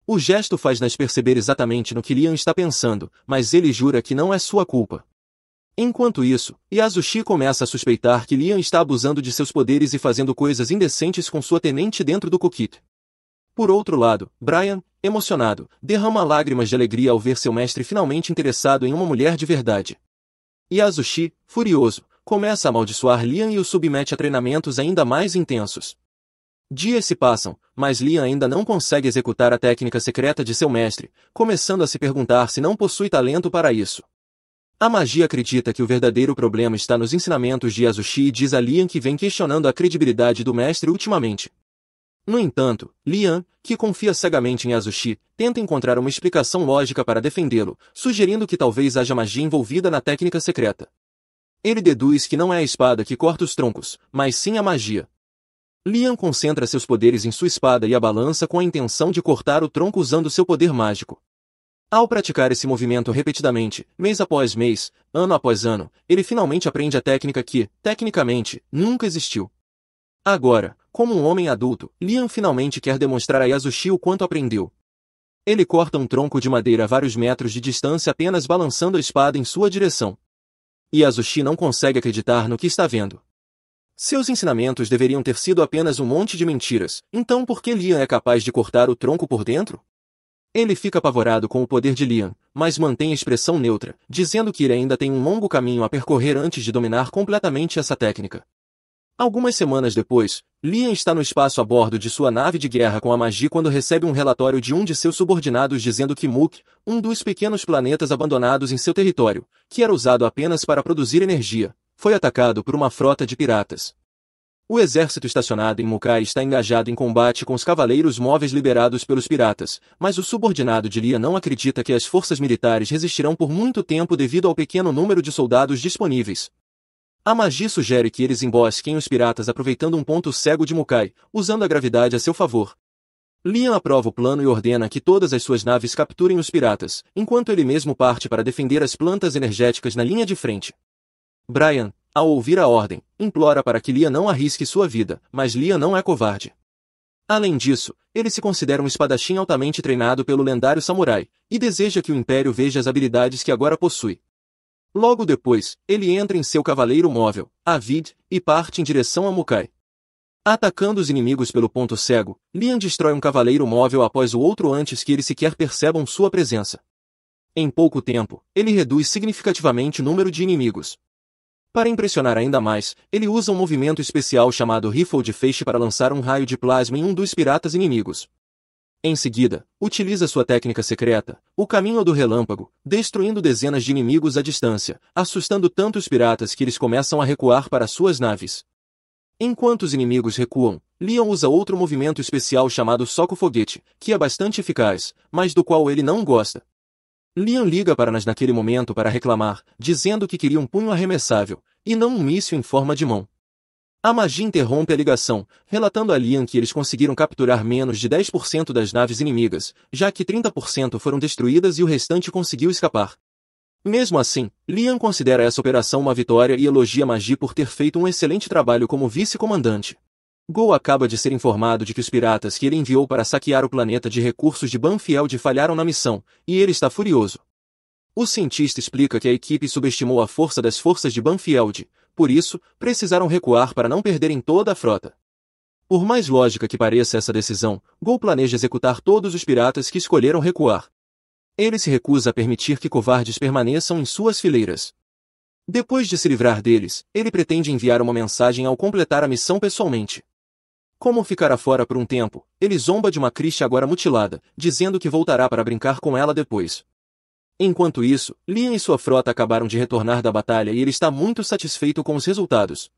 O gesto faz Nas perceber exatamente no que Liam está pensando, mas ele jura que não é sua culpa. Enquanto isso, Yasushi começa a suspeitar que Liam está abusando de seus poderes e fazendo coisas indecentes com sua tenente dentro do cockpit. Por outro lado, Brian, emocionado, derrama lágrimas de alegria ao ver seu mestre finalmente interessado em uma mulher de verdade. Yasushi, furioso, começa a amaldiçoar Liam e o submete a treinamentos ainda mais intensos. Dias se passam, mas Liam ainda não consegue executar a técnica secreta de seu mestre, começando a se perguntar se não possui talento para isso. A magia acredita que o verdadeiro problema está nos ensinamentos de Yasushi e diz a Liam que vem questionando a credibilidade do mestre ultimamente. No entanto, Liam, que confia cegamente em Yasushi, tenta encontrar uma explicação lógica para defendê-lo, sugerindo que talvez haja magia envolvida na técnica secreta. Ele deduz que não é a espada que corta os troncos, mas sim a magia. Liam concentra seus poderes em sua espada e a balança com a intenção de cortar o tronco usando seu poder mágico. Ao praticar esse movimento repetidamente, mês após mês, ano após ano, ele finalmente aprende a técnica que, tecnicamente, nunca existiu. Agora, como um homem adulto, Liam finalmente quer demonstrar a Yasushi o quanto aprendeu. Ele corta um tronco de madeira a vários metros de distância apenas balançando a espada em sua direção. Yasushi não consegue acreditar no que está vendo. Seus ensinamentos deveriam ter sido apenas um monte de mentiras, então por que Liam é capaz de cortar o tronco por dentro? Ele fica apavorado com o poder de Liam, mas mantém a expressão neutra, dizendo que ele ainda tem um longo caminho a percorrer antes de dominar completamente essa técnica. Algumas semanas depois, Liam está no espaço a bordo de sua nave de guerra com a magia quando recebe um relatório de um de seus subordinados dizendo que Muk, um dos pequenos planetas abandonados em seu território, que era usado apenas para produzir energia, foi atacado por uma frota de piratas. O exército estacionado em Mukai está engajado em combate com os cavaleiros móveis liberados pelos piratas, mas o subordinado de Liam não acredita que as forças militares resistirão por muito tempo devido ao pequeno número de soldados disponíveis. A magia sugere que eles embosquem os piratas aproveitando um ponto cego de Mukai, usando a gravidade a seu favor. Liam aprova o plano e ordena que todas as suas naves capturem os piratas, enquanto ele mesmo parte para defender as plantas energéticas na linha de frente. Brian, ao ouvir a ordem, implora para que Liam não arrisque sua vida, mas Liam não é covarde. Além disso, ele se considera um espadachim altamente treinado pelo lendário samurai, e deseja que o Império veja as habilidades que agora possui. Logo depois, ele entra em seu cavaleiro móvel, Avid, e parte em direção a Mukai. Atacando os inimigos pelo ponto cego, Liam destrói um cavaleiro móvel após o outro antes que eles sequer percebam sua presença. Em pouco tempo, ele reduz significativamente o número de inimigos. Para impressionar ainda mais, ele usa um movimento especial chamado Rifle de Feixe para lançar um raio de plasma em um dos piratas inimigos. Em seguida, utiliza sua técnica secreta, o caminho do relâmpago, destruindo dezenas de inimigos à distância, assustando tanto os piratas que eles começam a recuar para suas naves. Enquanto os inimigos recuam, Leon usa outro movimento especial chamado Soco-Foguete, que é bastante eficaz, mas do qual ele não gosta. Leon liga para Nas naquele momento para reclamar, dizendo que queria um punho arremessável, e não um míssil em forma de mão. A magia interrompe a ligação, relatando a Leon que eles conseguiram capturar menos de 10% das naves inimigas, já que 30% foram destruídas e o restante conseguiu escapar. Mesmo assim, Leon considera essa operação uma vitória e elogia Magi por ter feito um excelente trabalho como vice-comandante. Go acaba de ser informado de que os piratas que ele enviou para saquear o planeta de recursos de Banfield falharam na missão, e ele está furioso. O cientista explica que a equipe subestimou a força das forças de Banfield, por isso, precisaram recuar para não perderem toda a frota. Por mais lógica que pareça essa decisão, Go planeja executar todos os piratas que escolheram recuar. Ele se recusa a permitir que covardes permaneçam em suas fileiras. Depois de se livrar deles, ele pretende enviar uma mensagem ao completar a missão pessoalmente. Como ficará fora por um tempo, ele zomba de uma Christie agora mutilada, dizendo que voltará para brincar com ela depois. Enquanto isso, Leon e sua frota acabaram de retornar da batalha e ele está muito satisfeito com os resultados.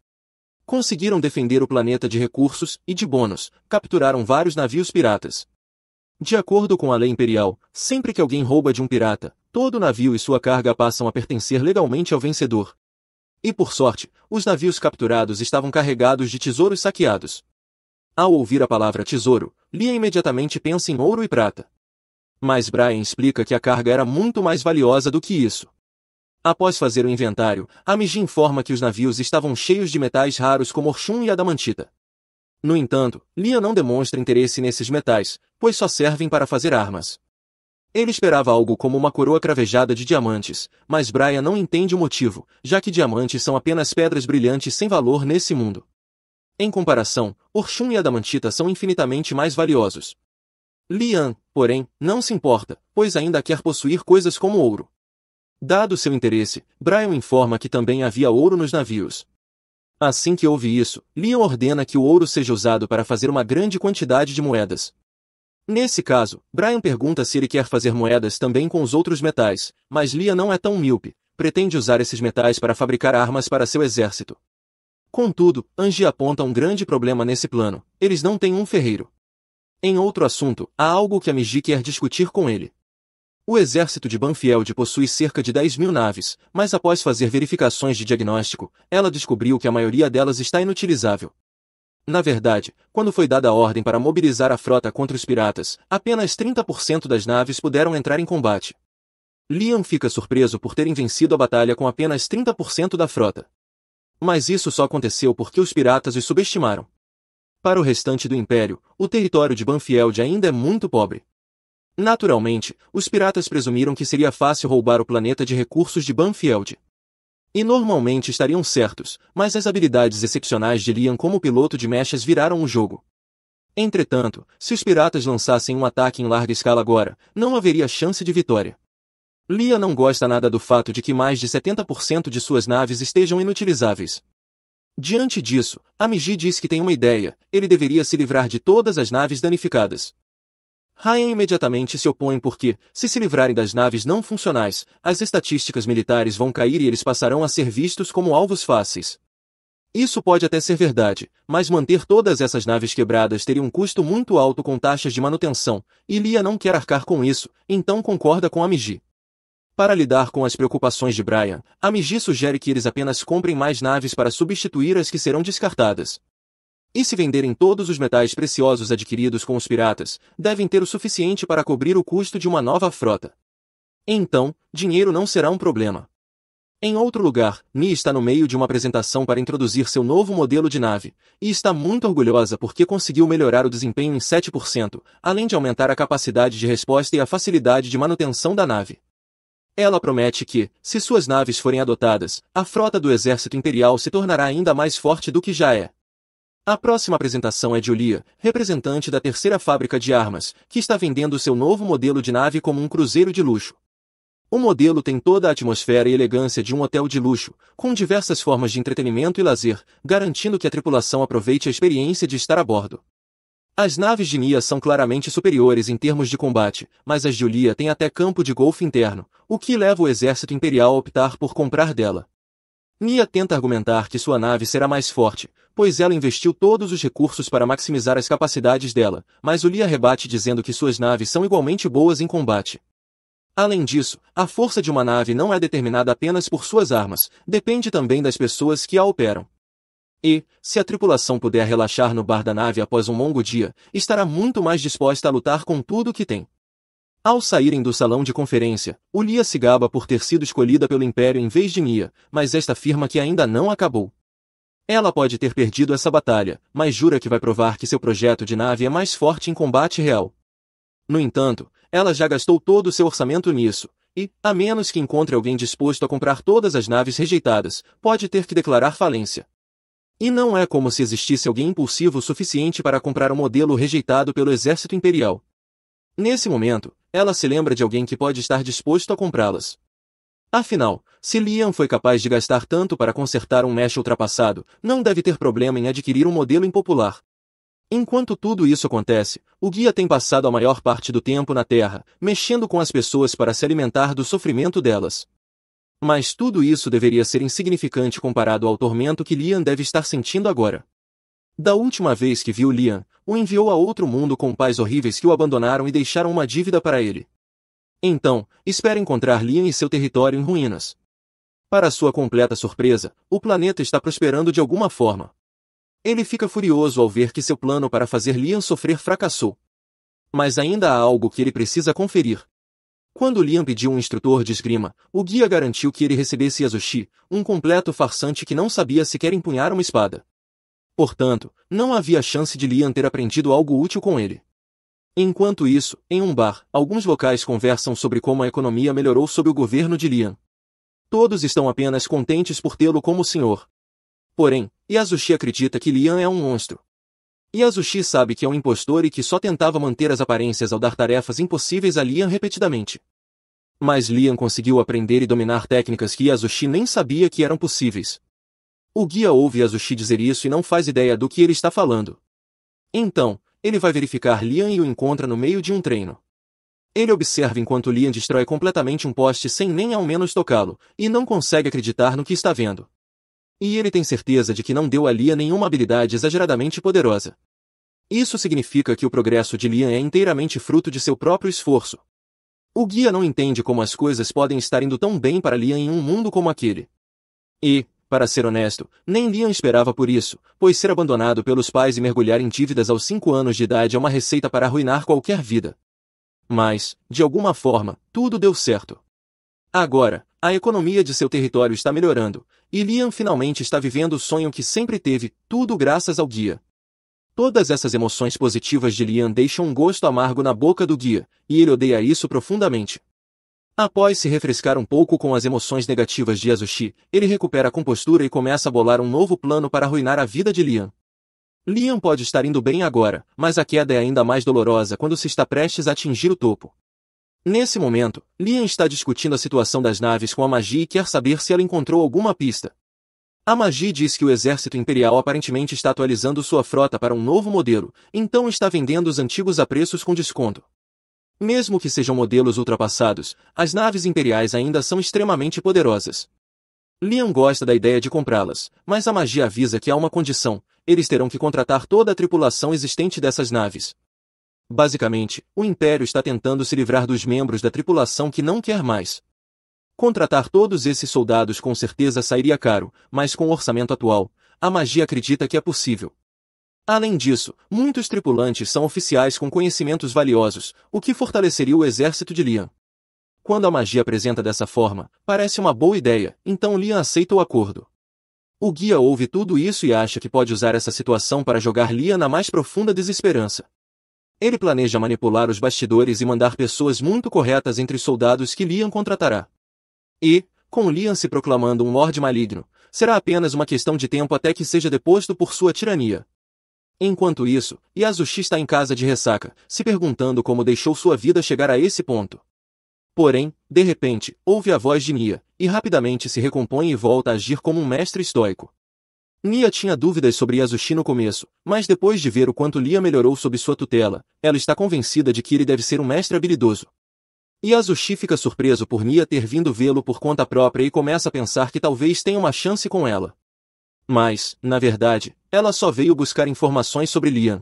Conseguiram defender o planeta de recursos e de bônus, capturaram vários navios piratas. De acordo com a lei imperial, sempre que alguém rouba de um pirata, todo navio e sua carga passam a pertencer legalmente ao vencedor. E por sorte, os navios capturados estavam carregados de tesouros saqueados. Ao ouvir a palavra tesouro, Leon imediatamente pensa em ouro e prata. Mas Brian explica que a carga era muito mais valiosa do que isso. Após fazer o inventário, Amigi informa que os navios estavam cheios de metais raros como orchum e adamantita. No entanto, Leon não demonstra interesse nesses metais, pois só servem para fazer armas. Ele esperava algo como uma coroa cravejada de diamantes, mas Brian não entende o motivo, já que diamantes são apenas pedras brilhantes sem valor nesse mundo. Em comparação, orchum e adamantita são infinitamente mais valiosos. Leon, porém, não se importa, pois ainda quer possuir coisas como ouro. Dado seu interesse, Brian informa que também havia ouro nos navios. Assim que ouve isso, Leon ordena que o ouro seja usado para fazer uma grande quantidade de moedas. Nesse caso, Brian pergunta se ele quer fazer moedas também com os outros metais, mas Leon não é tão míope, pretende usar esses metais para fabricar armas para seu exército. Contudo, Angie aponta um grande problema nesse plano: eles não têm um ferreiro. Em outro assunto, há algo que Amigi quer discutir com ele. O exército de Banfield possui cerca de 10.000 naves, mas após fazer verificações de diagnóstico, ela descobriu que a maioria delas está inutilizável. Na verdade, quando foi dada a ordem para mobilizar a frota contra os piratas, apenas 30% das naves puderam entrar em combate. Leon fica surpreso por terem vencido a batalha com apenas 30% da frota. Mas isso só aconteceu porque os piratas os subestimaram. Para o restante do Império, o território de Banfield ainda é muito pobre. Naturalmente, os piratas presumiram que seria fácil roubar o planeta de recursos de Banfield. E normalmente estariam certos, mas as habilidades excepcionais de Leon como piloto de mechas viraram o jogo. Entretanto, se os piratas lançassem um ataque em larga escala agora, não haveria chance de vitória. Leon não gosta nada do fato de que mais de 70% de suas naves estejam inutilizáveis. Diante disso, Amigi diz que tem uma ideia: ele deveria se livrar de todas as naves danificadas. Ryan imediatamente se opõe porque, se livrarem das naves não funcionais, as estatísticas militares vão cair e eles passarão a ser vistos como alvos fáceis. Isso pode até ser verdade, mas manter todas essas naves quebradas teria um custo muito alto com taxas de manutenção, e Leon não quer arcar com isso, então concorda com Amigi. Para lidar com as preocupações de Brian, Amigi sugere que eles apenas comprem mais naves para substituir as que serão descartadas. E se venderem todos os metais preciosos adquiridos com os piratas, devem ter o suficiente para cobrir o custo de uma nova frota. Então, dinheiro não será um problema. Em outro lugar, Ni está no meio de uma apresentação para introduzir seu novo modelo de nave, e está muito orgulhosa porque conseguiu melhorar o desempenho em 7%, além de aumentar a capacidade de resposta e a facilidade de manutenção da nave. Ela promete que, se suas naves forem adotadas, a frota do exército imperial se tornará ainda mais forte do que já é. A próxima apresentação é de Olia, representante da terceira fábrica de armas, que está vendendo seu novo modelo de nave como um cruzeiro de luxo. O modelo tem toda a atmosfera e elegância de um hotel de luxo, com diversas formas de entretenimento e lazer, garantindo que a tripulação aproveite a experiência de estar a bordo. As naves de Nia são claramente superiores em termos de combate, mas as de Ulia têm até campo de golfe interno, o que leva o exército imperial a optar por comprar dela. Nia tenta argumentar que sua nave será mais forte, pois ela investiu todos os recursos para maximizar as capacidades dela, mas Ulia rebate dizendo que suas naves são igualmente boas em combate. Além disso, a força de uma nave não é determinada apenas por suas armas, depende também das pessoas que a operam. E, se a tripulação puder relaxar no bar da nave após um longo dia, estará muito mais disposta a lutar com tudo o que tem. Ao saírem do salão de conferência, Ulia se gaba por ter sido escolhida pelo Império em vez de Nia, mas esta afirma que ainda não acabou. Ela pode ter perdido essa batalha, mas jura que vai provar que seu projeto de nave é mais forte em combate real. No entanto, ela já gastou todo o seu orçamento nisso, e, a menos que encontre alguém disposto a comprar todas as naves rejeitadas, pode ter que declarar falência. E não é como se existisse alguém impulsivo o suficiente para comprar um modelo rejeitado pelo exército imperial. Nesse momento, ela se lembra de alguém que pode estar disposto a comprá-las. Afinal, se Liam foi capaz de gastar tanto para consertar um mesh ultrapassado, não deve ter problema em adquirir um modelo impopular. Enquanto tudo isso acontece, o guia tem passado a maior parte do tempo na Terra, mexendo com as pessoas para se alimentar do sofrimento delas. Mas tudo isso deveria ser insignificante comparado ao tormento que Liam deve estar sentindo agora. Da última vez que viu Liam, o enviou a outro mundo com pais horríveis que o abandonaram e deixaram uma dívida para ele. Então, espera encontrar Liam e seu território em ruínas. Para sua completa surpresa, o planeta está prosperando de alguma forma. Ele fica furioso ao ver que seu plano para fazer Liam sofrer fracassou. Mas ainda há algo que ele precisa conferir. Quando Liam pediu um instrutor de esgrima, o guia garantiu que ele recebesse Yasushi, um completo farsante que não sabia sequer empunhar uma espada. Portanto, não havia chance de Liam ter aprendido algo útil com ele. Enquanto isso, em um bar, alguns locais conversam sobre como a economia melhorou sob o governo de Liam. Todos estão apenas contentes por tê-lo como senhor. Porém, Yasushi acredita que Liam é um monstro. Yasushi sabe que é um impostor e que só tentava manter as aparências ao dar tarefas impossíveis a Liam repetidamente. Mas Liam conseguiu aprender e dominar técnicas que Yasushi nem sabia que eram possíveis. O guia ouve Yasushi dizer isso e não faz ideia do que ele está falando. Então, ele vai verificar Liam e o encontra no meio de um treino. Ele observa enquanto Liam destrói completamente um poste sem nem ao menos tocá-lo, e não consegue acreditar no que está vendo. E ele tem certeza de que não deu a Liam nenhuma habilidade exageradamente poderosa. Isso significa que o progresso de Liam é inteiramente fruto de seu próprio esforço. O guia não entende como as coisas podem estar indo tão bem para Liam em um mundo como aquele. E, para ser honesto, nem Liam esperava por isso, pois ser abandonado pelos pais e mergulhar em dívidas aos 5 anos de idade é uma receita para arruinar qualquer vida. Mas, de alguma forma, tudo deu certo. Agora, a economia de seu território está melhorando, e Liam finalmente está vivendo o sonho que sempre teve, tudo graças ao guia. Todas essas emoções positivas de Liam deixam um gosto amargo na boca do guia, e ele odeia isso profundamente. Após se refrescar um pouco com as emoções negativas de Yasushi, ele recupera a compostura e começa a bolar um novo plano para arruinar a vida de Liam. Liam pode estar indo bem agora, mas a queda é ainda mais dolorosa quando se está prestes a atingir o topo. Nesse momento, Liam está discutindo a situação das naves com a Magi e quer saber se ela encontrou alguma pista. A Magi diz que o exército imperial aparentemente está atualizando sua frota para um novo modelo, então está vendendo os antigos a preços com desconto. Mesmo que sejam modelos ultrapassados, as naves imperiais ainda são extremamente poderosas. Liam gosta da ideia de comprá-las, mas a Magi avisa que há uma condição: eles terão que contratar toda a tripulação existente dessas naves. Basicamente, o Império está tentando se livrar dos membros da tripulação que não quer mais. Contratar todos esses soldados com certeza sairia caro, mas com o orçamento atual, a Magi acredita que é possível. Além disso, muitos tripulantes são oficiais com conhecimentos valiosos, o que fortaleceria o exército de Liam. Quando a Magi apresenta dessa forma, parece uma boa ideia, então Liam aceita o acordo. O guia ouve tudo isso e acha que pode usar essa situação para jogar Liam na mais profunda desesperança. Ele planeja manipular os bastidores e mandar pessoas muito corretas entre os soldados que Liam contratará. E, com Liam se proclamando um Lorde maligno, será apenas uma questão de tempo até que seja deposto por sua tirania. Enquanto isso, Yasushi está em casa de ressaca, se perguntando como deixou sua vida chegar a esse ponto. Porém, de repente, ouve a voz de Nia, e rapidamente se recompõe e volta a agir como um mestre estoico. Nia tinha dúvidas sobre Yasushi no começo, mas depois de ver o quanto Lia melhorou sob sua tutela, ela está convencida de que ele deve ser um mestre habilidoso. Yasushi fica surpreso por Nia ter vindo vê-lo por conta própria e começa a pensar que talvez tenha uma chance com ela. Mas, na verdade, ela só veio buscar informações sobre Lian.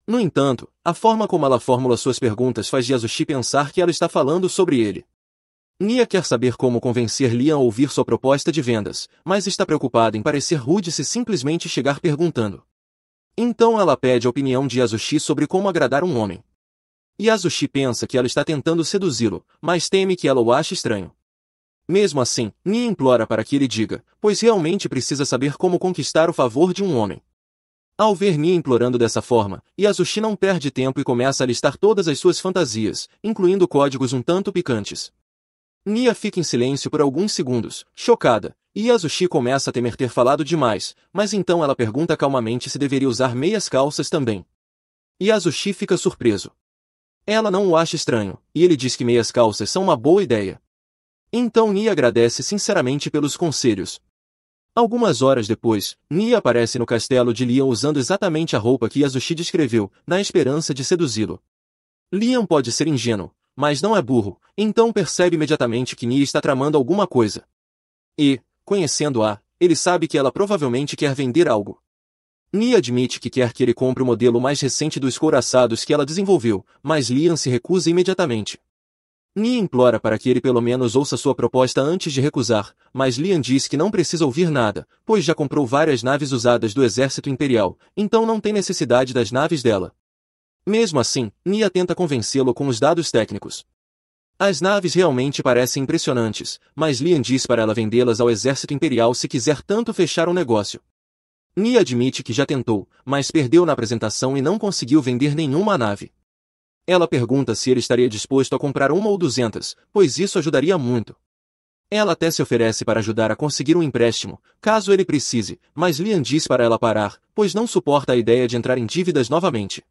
No entanto, a forma como ela formula suas perguntas faz Yasushi pensar que ela está falando sobre ele. Nia quer saber como convencer Lian a ouvir sua proposta de vendas, mas está preocupada em parecer rude se simplesmente chegar perguntando. Então ela pede a opinião de Yasushi sobre como agradar um homem. Yasushi pensa que ela está tentando seduzi-lo, mas teme que ela o ache estranho. Mesmo assim, Nia implora para que ele diga, pois realmente precisa saber como conquistar o favor de um homem. Ao ver Nia implorando dessa forma, Yasushi não perde tempo e começa a listar todas as suas fantasias, incluindo códigos um tanto picantes. Nia fica em silêncio por alguns segundos, chocada, e Yasushi começa a temer ter falado demais, mas então ela pergunta calmamente se deveria usar meias calças também. Yasushi fica surpreso. Ela não o acha estranho, e ele diz que meias calças são uma boa ideia. Então Nia agradece sinceramente pelos conselhos. Algumas horas depois, Nia aparece no castelo de Lian usando exatamente a roupa que Yasushi descreveu, na esperança de seduzi-lo. Lian pode ser ingênuo, mas não é burro, então percebe imediatamente que Nia está tramando alguma coisa. E, conhecendo-a, ele sabe que ela provavelmente quer vender algo. Nia admite que quer que ele compre o modelo mais recente dos couraçados que ela desenvolveu, mas Lian se recusa imediatamente. Nia implora para que ele pelo menos ouça sua proposta antes de recusar, mas Lian diz que não precisa ouvir nada, pois já comprou várias naves usadas do exército imperial, então não tem necessidade das naves dela. Mesmo assim, Nia tenta convencê-lo com os dados técnicos. As naves realmente parecem impressionantes, mas Lian diz para ela vendê-las ao exército imperial se quiser tanto fechar um negócio. Nia admite que já tentou, mas perdeu na apresentação e não conseguiu vender nenhuma nave. Ela pergunta se ele estaria disposto a comprar 1 ou 200, pois isso ajudaria muito. Ela até se oferece para ajudar a conseguir um empréstimo, caso ele precise, mas Lian diz para ela parar, pois não suporta a ideia de entrar em dívidas novamente.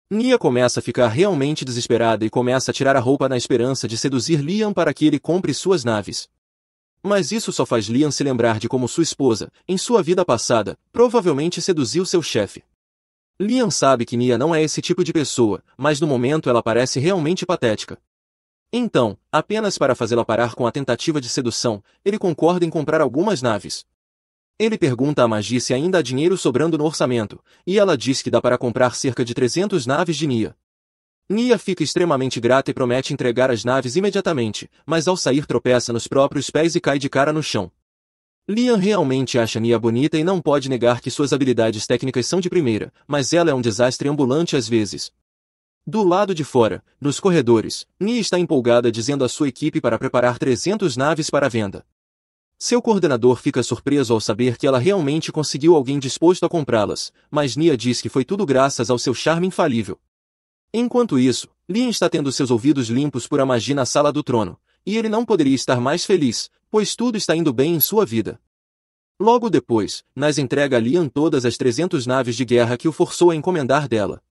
Nia começa a ficar realmente desesperada e começa a tirar a roupa na esperança de seduzir Lian para que ele compre suas naves. Mas isso só faz Lian se lembrar de como sua esposa, em sua vida passada, provavelmente seduziu seu chefe. Lian sabe que Nia não é esse tipo de pessoa, mas no momento ela parece realmente patética. Então, apenas para fazê-la parar com a tentativa de sedução, ele concorda em comprar algumas naves. Ele pergunta a Magi se ainda há dinheiro sobrando no orçamento, e ela diz que dá para comprar cerca de 300 naves de Nia. Nia fica extremamente grata e promete entregar as naves imediatamente, mas ao sair tropeça nos próprios pés e cai de cara no chão. Lian realmente acha Nia bonita e não pode negar que suas habilidades técnicas são de primeira, mas ela é um desastre ambulante às vezes. Do lado de fora, nos corredores, Nia está empolgada dizendo à sua equipe para preparar 300 naves para venda. Seu coordenador fica surpreso ao saber que ela realmente conseguiu alguém disposto a comprá-las, mas Nia diz que foi tudo graças ao seu charme infalível. Enquanto isso, Lian está tendo seus ouvidos limpos por Magi na sala do trono, e ele não poderia estar mais feliz, pois tudo está indo bem em sua vida. Logo depois, Nas entrega a Lian todas as 300 naves de guerra que o forçou a encomendar dela.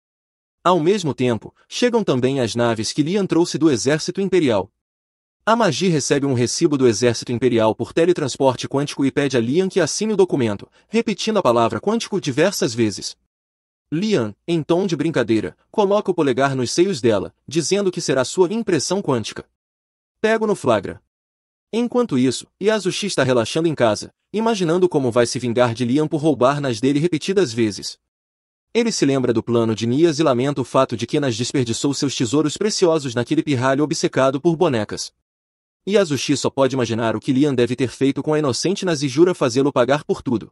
Ao mesmo tempo, chegam também as naves que Lian trouxe do exército imperial. A Magi recebe um recibo do exército imperial por teletransporte quântico e pede a Lian que assine o documento, repetindo a palavra quântico diversas vezes. Lian, em tom de brincadeira, coloca o polegar nos seios dela, dizendo que será sua impressão quântica. Pego no flagra. Enquanto isso, Yasushi está relaxando em casa, imaginando como vai se vingar de Lian por roubar nas dele repetidas vezes. Ele se lembra do plano de Nias e lamenta o fato de que Nas desperdiçou seus tesouros preciosos naquele pirralho obcecado por bonecas. Yasushi só pode imaginar o que Lian deve ter feito com a inocente Nas e jura fazê-lo pagar por tudo.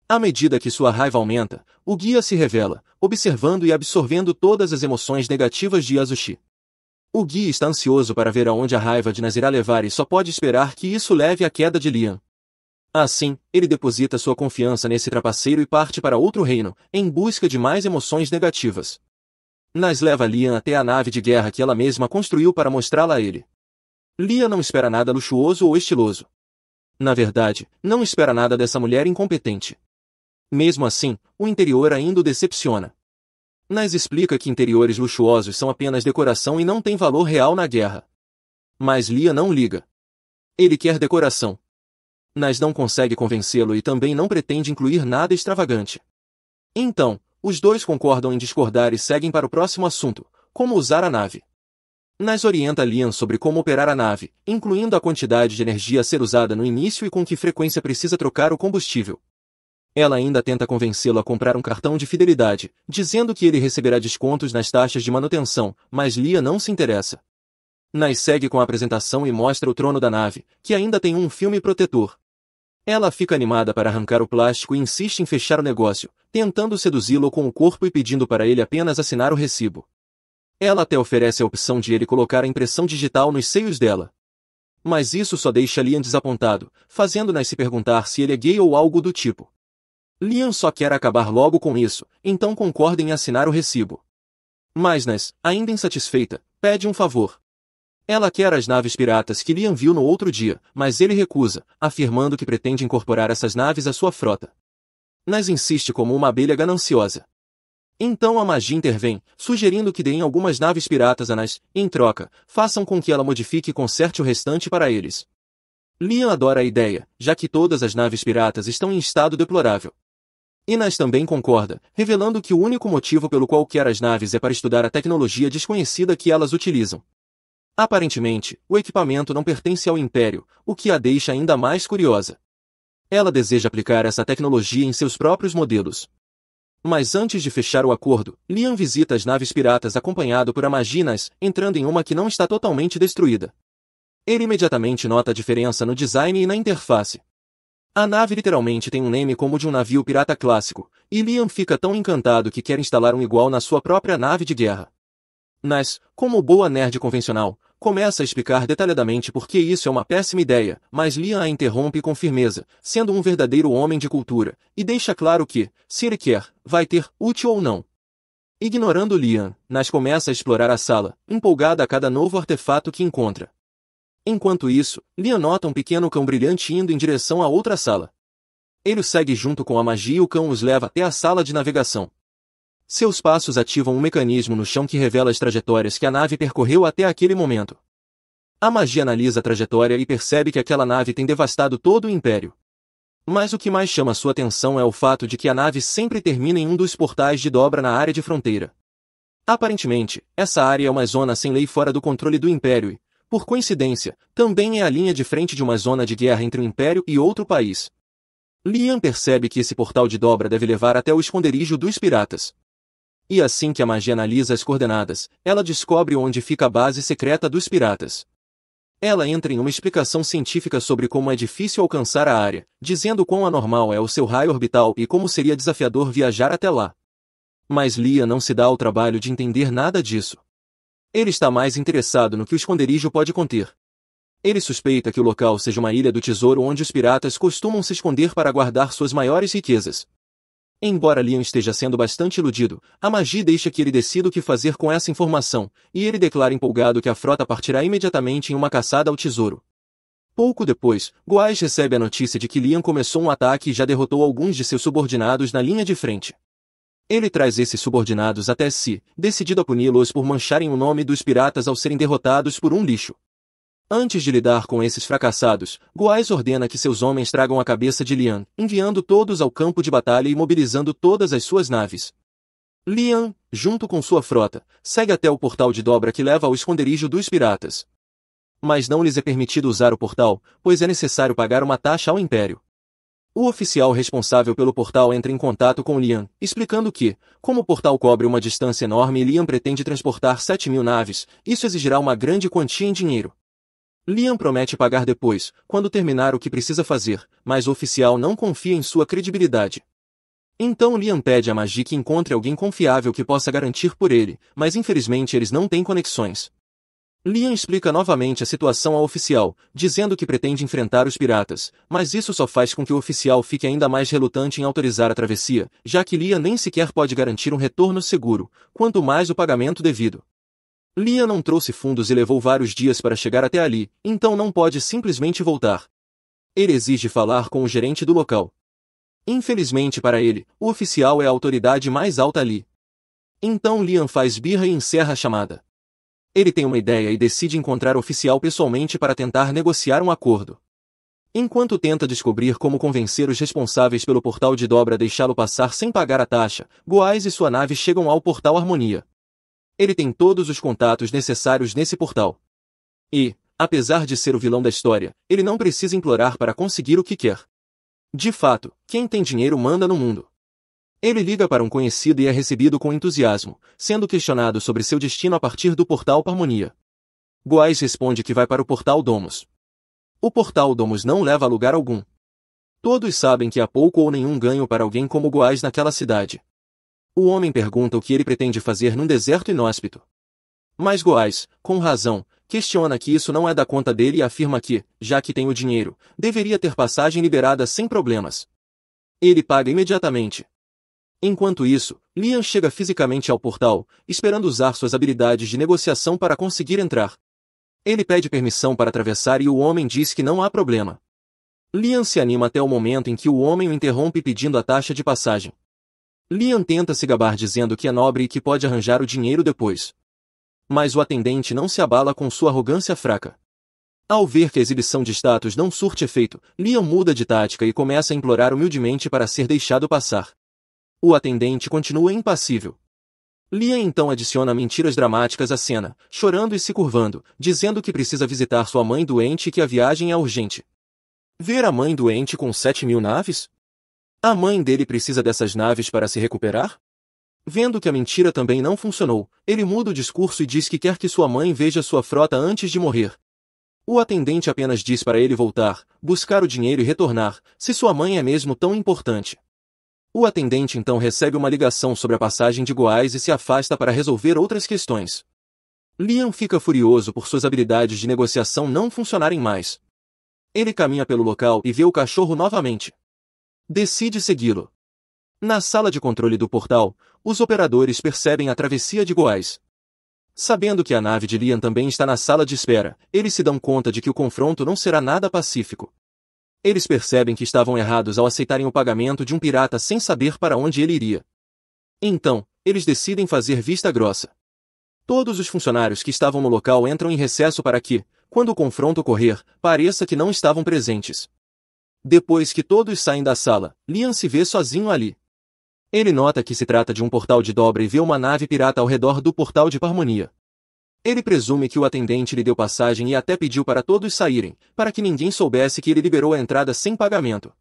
À medida que sua raiva aumenta, o guia se revela, observando e absorvendo todas as emoções negativas de Yasushi. O guia está ansioso para ver aonde a raiva de Nas irá levar e só pode esperar que isso leve à queda de Lian. Assim, ele deposita sua confiança nesse trapaceiro e parte para outro reino, em busca de mais emoções negativas. Nas leva Lian até a nave de guerra que ela mesma construiu para mostrá-la a ele. Lian não espera nada luxuoso ou estiloso. Na verdade, não espera nada dessa mulher incompetente. Mesmo assim, o interior ainda o decepciona. Nas explica que interiores luxuosos são apenas decoração e não têm valor real na guerra. Mas Lian não liga. Ele quer decoração. Nas não consegue convencê-lo e também não pretende incluir nada extravagante. Então, os dois concordam em discordar e seguem para o próximo assunto, como usar a nave. Nas orienta Liam sobre como operar a nave, incluindo a quantidade de energia a ser usada no início e com que frequência precisa trocar o combustível. Ela ainda tenta convencê-lo a comprar um cartão de fidelidade, dizendo que ele receberá descontos nas taxas de manutenção, mas Liam não se interessa. Nas segue com a apresentação e mostra o trono da nave, que ainda tem um filme protetor. Ela fica animada para arrancar o plástico e insiste em fechar o negócio, tentando seduzi-lo com o corpo e pedindo para ele apenas assinar o recibo. Ela até oferece a opção de ele colocar a impressão digital nos seios dela. Mas isso só deixa Liam desapontado, fazendo-nas se perguntar se ele é gay ou algo do tipo. Liam só quer acabar logo com isso, então concorda em assinar o recibo. Mas Nas, ainda insatisfeita, pede um favor. Ela quer as naves piratas que Liam viu no outro dia, mas ele recusa, afirmando que pretende incorporar essas naves à sua frota. Nas insiste como uma abelha gananciosa. Então a magia intervém, sugerindo que deem algumas naves piratas a Nas, e em troca, façam com que ela modifique e conserte o restante para eles. Liam adora a ideia, já que todas as naves piratas estão em estado deplorável. E Nas também concorda, revelando que o único motivo pelo qual quer as naves é para estudar a tecnologia desconhecida que elas utilizam. Aparentemente, o equipamento não pertence ao Império, o que a deixa ainda mais curiosa. Ela deseja aplicar essa tecnologia em seus próprios modelos. Mas antes de fechar o acordo, Liam visita as naves piratas acompanhado por Amaginas, entrando em uma que não está totalmente destruída. Ele imediatamente nota a diferença no design e na interface. A nave literalmente tem um nome como o de um navio pirata clássico, e Liam fica tão encantado que quer instalar um igual na sua própria nave de guerra. Nas, como boa nerd convencional, começa a explicar detalhadamente por que isso é uma péssima ideia, mas Liam a interrompe com firmeza, sendo um verdadeiro homem de cultura, e deixa claro que, se ele quer, vai ter, útil ou não. Ignorando Liam, Nas começa a explorar a sala, empolgada a cada novo artefato que encontra. Enquanto isso, Liam nota um pequeno cão brilhante indo em direção a outra sala. Ele o segue junto com a magia e o cão os leva até a sala de navegação. Seus passos ativam um mecanismo no chão que revela as trajetórias que a nave percorreu até aquele momento. A magia analisa a trajetória e percebe que aquela nave tem devastado todo o Império. Mas o que mais chama sua atenção é o fato de que a nave sempre termina em um dos portais de dobra na área de fronteira. Aparentemente, essa área é uma zona sem lei fora do controle do Império e, por coincidência, também é a linha de frente de uma zona de guerra entre o Império e outro país. Liam percebe que esse portal de dobra deve levar até o esconderijo dos piratas. E assim que a magia analisa as coordenadas, ela descobre onde fica a base secreta dos piratas. Ela entra em uma explicação científica sobre como é difícil alcançar a área, dizendo quão anormal é o seu raio orbital e como seria desafiador viajar até lá. Mas Liam não se dá ao trabalho de entender nada disso. Ele está mais interessado no que o esconderijo pode conter. Ele suspeita que o local seja uma ilha do tesouro onde os piratas costumam se esconder para guardar suas maiores riquezas. Embora Liam esteja sendo bastante iludido, a magia deixa que ele decida o que fazer com essa informação, e ele declara empolgado que a frota partirá imediatamente em uma caçada ao tesouro. Pouco depois, Goaz recebe a notícia de que Liam começou um ataque e já derrotou alguns de seus subordinados na linha de frente. Ele traz esses subordinados até si, decidido a puni-los por mancharem o nome dos piratas ao serem derrotados por um lixo. Antes de lidar com esses fracassados, Goaz ordena que seus homens tragam a cabeça de Liam, enviando todos ao campo de batalha e mobilizando todas as suas naves. Liam, junto com sua frota, segue até o portal de dobra que leva ao esconderijo dos piratas. Mas não lhes é permitido usar o portal, pois é necessário pagar uma taxa ao Império. O oficial responsável pelo portal entra em contato com Liam, explicando que, como o portal cobre uma distância enorme e Liam pretende transportar 7.000 naves, isso exigirá uma grande quantia em dinheiro. Liam promete pagar depois, quando terminar o que precisa fazer, mas o oficial não confia em sua credibilidade. Então Liam pede a magia que encontre alguém confiável que possa garantir por ele, mas infelizmente eles não têm conexões. Liam explica novamente a situação ao oficial, dizendo que pretende enfrentar os piratas, mas isso só faz com que o oficial fique ainda mais relutante em autorizar a travessia, já que Liam nem sequer pode garantir um retorno seguro, quanto mais o pagamento devido. Liam não trouxe fundos e levou vários dias para chegar até ali, então não pode simplesmente voltar. Ele exige falar com o gerente do local. Infelizmente para ele, o oficial é a autoridade mais alta ali. Então Liam faz birra e encerra a chamada. Ele tem uma ideia e decide encontrar o oficial pessoalmente para tentar negociar um acordo. Enquanto tenta descobrir como convencer os responsáveis pelo portal de dobra a deixá-lo passar sem pagar a taxa, Goais e sua nave chegam ao portal Harmonia. Ele tem todos os contatos necessários nesse portal. E, apesar de ser o vilão da história, ele não precisa implorar para conseguir o que quer. De fato, quem tem dinheiro manda no mundo. Ele liga para um conhecido e é recebido com entusiasmo, sendo questionado sobre seu destino a partir do portal Harmonia. Goais responde que vai para o portal Domus. O portal Domus não leva a lugar algum. Todos sabem que há pouco ou nenhum ganho para alguém como Goais naquela cidade. O homem pergunta o que ele pretende fazer num deserto inóspito. Mas Goais, com razão, questiona que isso não é da conta dele e afirma que, já que tem o dinheiro, deveria ter passagem liberada sem problemas. Ele paga imediatamente. Enquanto isso, Liam chega fisicamente ao portal, esperando usar suas habilidades de negociação para conseguir entrar. Ele pede permissão para atravessar e o homem diz que não há problema. Liam se anima até o momento em que o homem o interrompe pedindo a taxa de passagem. Liam tenta se gabar dizendo que é nobre e que pode arranjar o dinheiro depois. Mas o atendente não se abala com sua arrogância fraca. Ao ver que a exibição de status não surte efeito, Liam muda de tática e começa a implorar humildemente para ser deixado passar. O atendente continua impassível. Liam então adiciona mentiras dramáticas à cena, chorando e se curvando, dizendo que precisa visitar sua mãe doente e que a viagem é urgente. Ver a mãe doente com 7.000 naves? A mãe dele precisa dessas naves para se recuperar? Vendo que a mentira também não funcionou, ele muda o discurso e diz que quer que sua mãe veja sua frota antes de morrer. O atendente apenas diz para ele voltar, buscar o dinheiro e retornar, se sua mãe é mesmo tão importante. O atendente então recebe uma ligação sobre a passagem de Goais e se afasta para resolver outras questões. Liam fica furioso por suas habilidades de negociação não funcionarem mais. Ele caminha pelo local e vê o cachorro novamente. Decide segui-lo. Na sala de controle do portal, os operadores percebem a travessia de Goais. Sabendo que a nave de Liam também está na sala de espera, eles se dão conta de que o confronto não será nada pacífico. Eles percebem que estavam errados ao aceitarem o pagamento de um pirata sem saber para onde ele iria. Então, eles decidem fazer vista grossa. Todos os funcionários que estavam no local entram em recesso para que, quando o confronto ocorrer, pareça que não estavam presentes. Depois que todos saem da sala, Liam se vê sozinho ali. Ele nota que se trata de um portal de dobra e vê uma nave pirata ao redor do portal de Harmonia. Ele presume que o atendente lhe deu passagem e até pediu para todos saírem, para que ninguém soubesse que ele liberou a entrada sem pagamento.